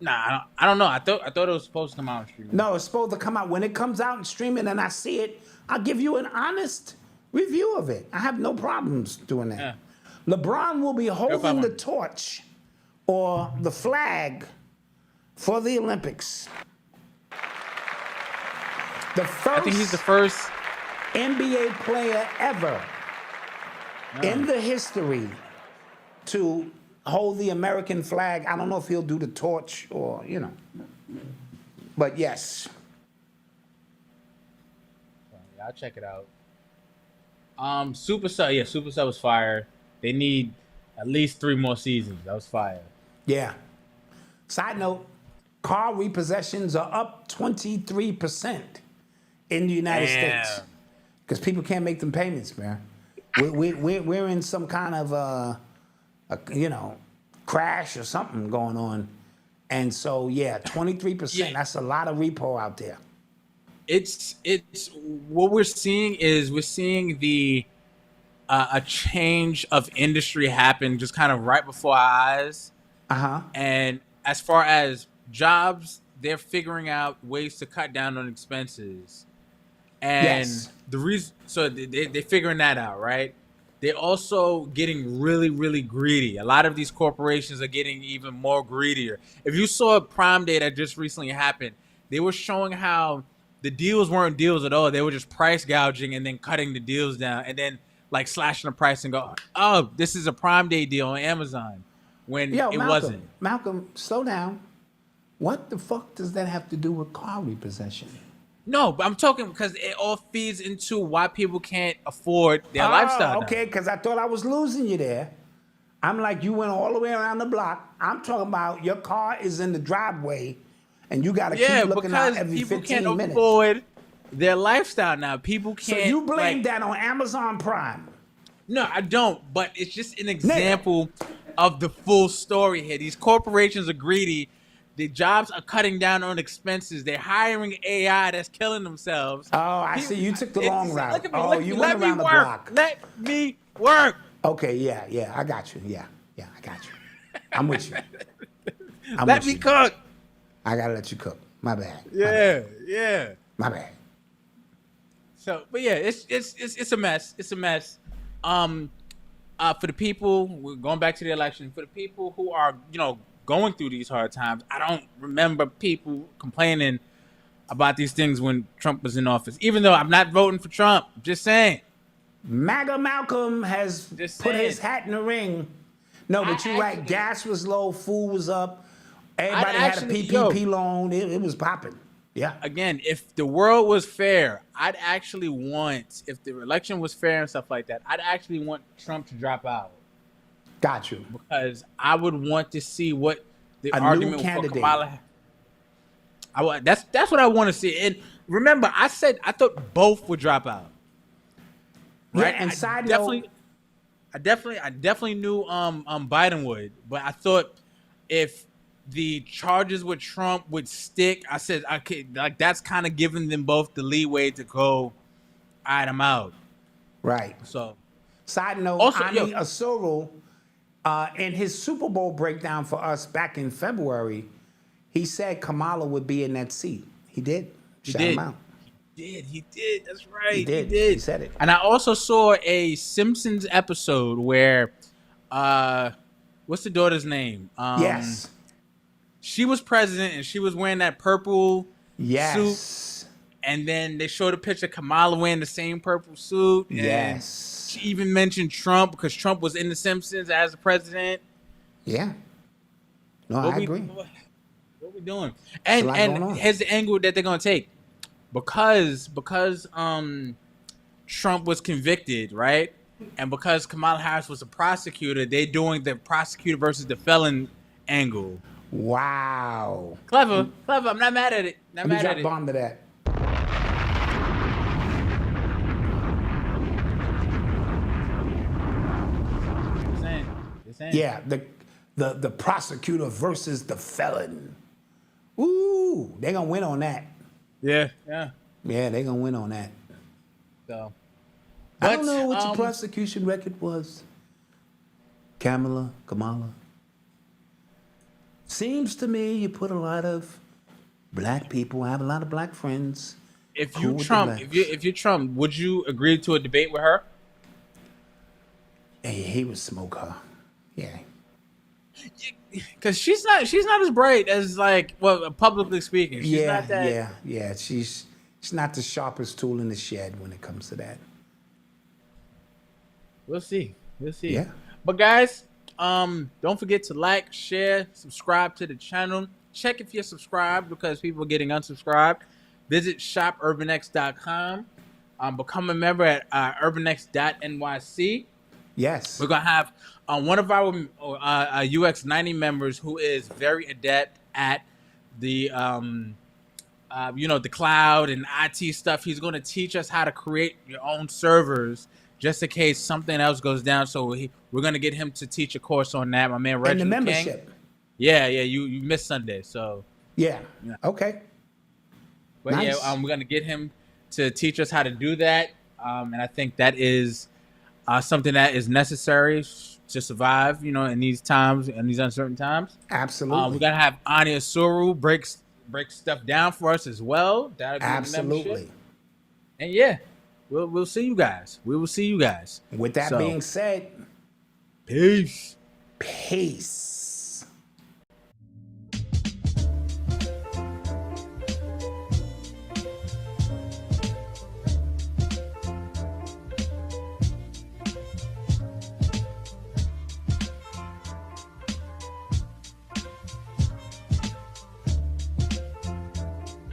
Nah, I don't know. I thought it was supposed to come out on streaming. No, it's supposed to come out. When it comes out and streaming and I see it, I'll give you an honest review of it. I have no problems doing that. Yeah. LeBron will be holding the torch or the flag for the Olympics. I think he's the first NBA player ever in the history to hold the American flag. I don't know if he'll do the torch or, but yes. Yeah, I'll check it out. Superstar was fire. They need at least 3 more seasons. That was fire. Yeah. Side note, car repossessions are up 23% in the United States. Because people can't make them payments, man. We're in some kind of crash or something going on. And so, 23%, that's a lot of repo out there. It's what we're seeing is the a change of industry happen just kind of right before our eyes. And as far as jobs, they're figuring out ways to cut down on expenses. And the reason, so they're figuring that out, right? They're also getting really, really greedy. A lot of these corporations are getting even more greedier. If you saw Prime Day that just recently happened, they were showing how the deals weren't deals at all. They were just price gouging and then cutting the deals down and then like slashing the price and go, oh, this is a Prime Day deal on Amazon when it wasn't. Malcolm, slow down. What the fuck does that have to do with car repossession? No, but I'm talking because it all feeds into why people can't afford their lifestyle. Okay, because I thought I was losing you there. I'm like, you went all the way around the block. I'm talking about your car is in the driveway and you got to keep looking out every 15 minutes. Yeah, because people can't afford their lifestyle now. People can't. So you blame that on Amazon Prime? No, I don't. But it's just an example of the full story here. These corporations are greedy. The jobs are cutting down on expenses. They're hiring AI that's killing themselves. Oh, I see. You took the long route. Look at me. You went around the block. Let me work. Okay, yeah. I got you. Yeah, I got you. I'm with you. Let me cook. I gotta let you cook. My bad. Yeah. My bad. So, but yeah, it's a mess. It's a mess. For the people, we're going back to the election. For the people who are, going through these hard times, I don't remember people complaining about these things when Trump was in office. Even though I'm not voting for Trump, just saying. MAGA Malcolm has put his hat in the ring. No, but you're right. Gas was low, food was up. Everybody had a PPP loan. It was popping. Yeah. Again, if the world was fair, I'd actually want, if the election was fair and stuff like that, I'd actually want Trump to drop out. Got you. Because I would want to see what the argument for Kamala. That's what I want to see. And remember, I said I thought both would drop out. Right? Yeah, and side note, I definitely knew Biden would, but I thought if the charges with Trump would stick, I said that's kind of giving them both the leeway to go, all right, I'm out. Right. So, side note, also, Ani Asoro, in his Super Bowl breakdown for us back in February, he said Kamala would be in that seat. He did. Shout him out. He did. That's right. He did. He said it. And I also saw a Simpsons episode where, what's the daughter's name? Yes. She was president and she was wearing that purple suit. And then they showed a picture of Kamala wearing the same purple suit. Yes. She even mentioned Trump because Trump was in The Simpsons as the president. Yeah. No, I agree. What we doing? And here's the angle that they're gonna take. Because Trump was convicted, right? And because Kamala Harris was a prosecutor, they're doing the prosecutor versus the felon angle. Wow. Clever. I'm not mad at it. Let me drop bomb to that. You're saying. Yeah, the prosecutor versus the felon. Ooh, they're gonna win on that. Yeah. Yeah, they're gonna win on that. So, I don't know what your prosecution record was. Kamala. Seems to me you put a lot of black people. I have a lot of black friends. If you Trump, would you agree to a debate with her? Hey, he would smoke her. Yeah. Because she's not as bright as publicly speaking. She's not that. Yeah. She's not the sharpest tool in the shed when it comes to that. We'll see. Yeah. But guys, don't forget to like, share, subscribe to the channel. Check if you're subscribed because people are getting unsubscribed. Visit shopurbanx.com. Become a member at urbanx.nyc. Yes. We're going to have one of our UX 90 members who is very adept at the the cloud and IT stuff. He's going to teach us how to create your own servers just in case something else goes down. So we're going to get him to teach a course on that. My man, Reggie. And the membership. King. Yeah. You missed Sunday. So. Yeah. Okay. But nice. Yeah, we're going to get him to teach us how to do that. And I think that is something that is necessary to survive, in these times, in these uncertain times. Absolutely. We're going to have Anya Suru break stuff down for us as well. That'll be absolutely. And yeah, we'll see you guys. We will see you guys. With that being said, peace. Peace.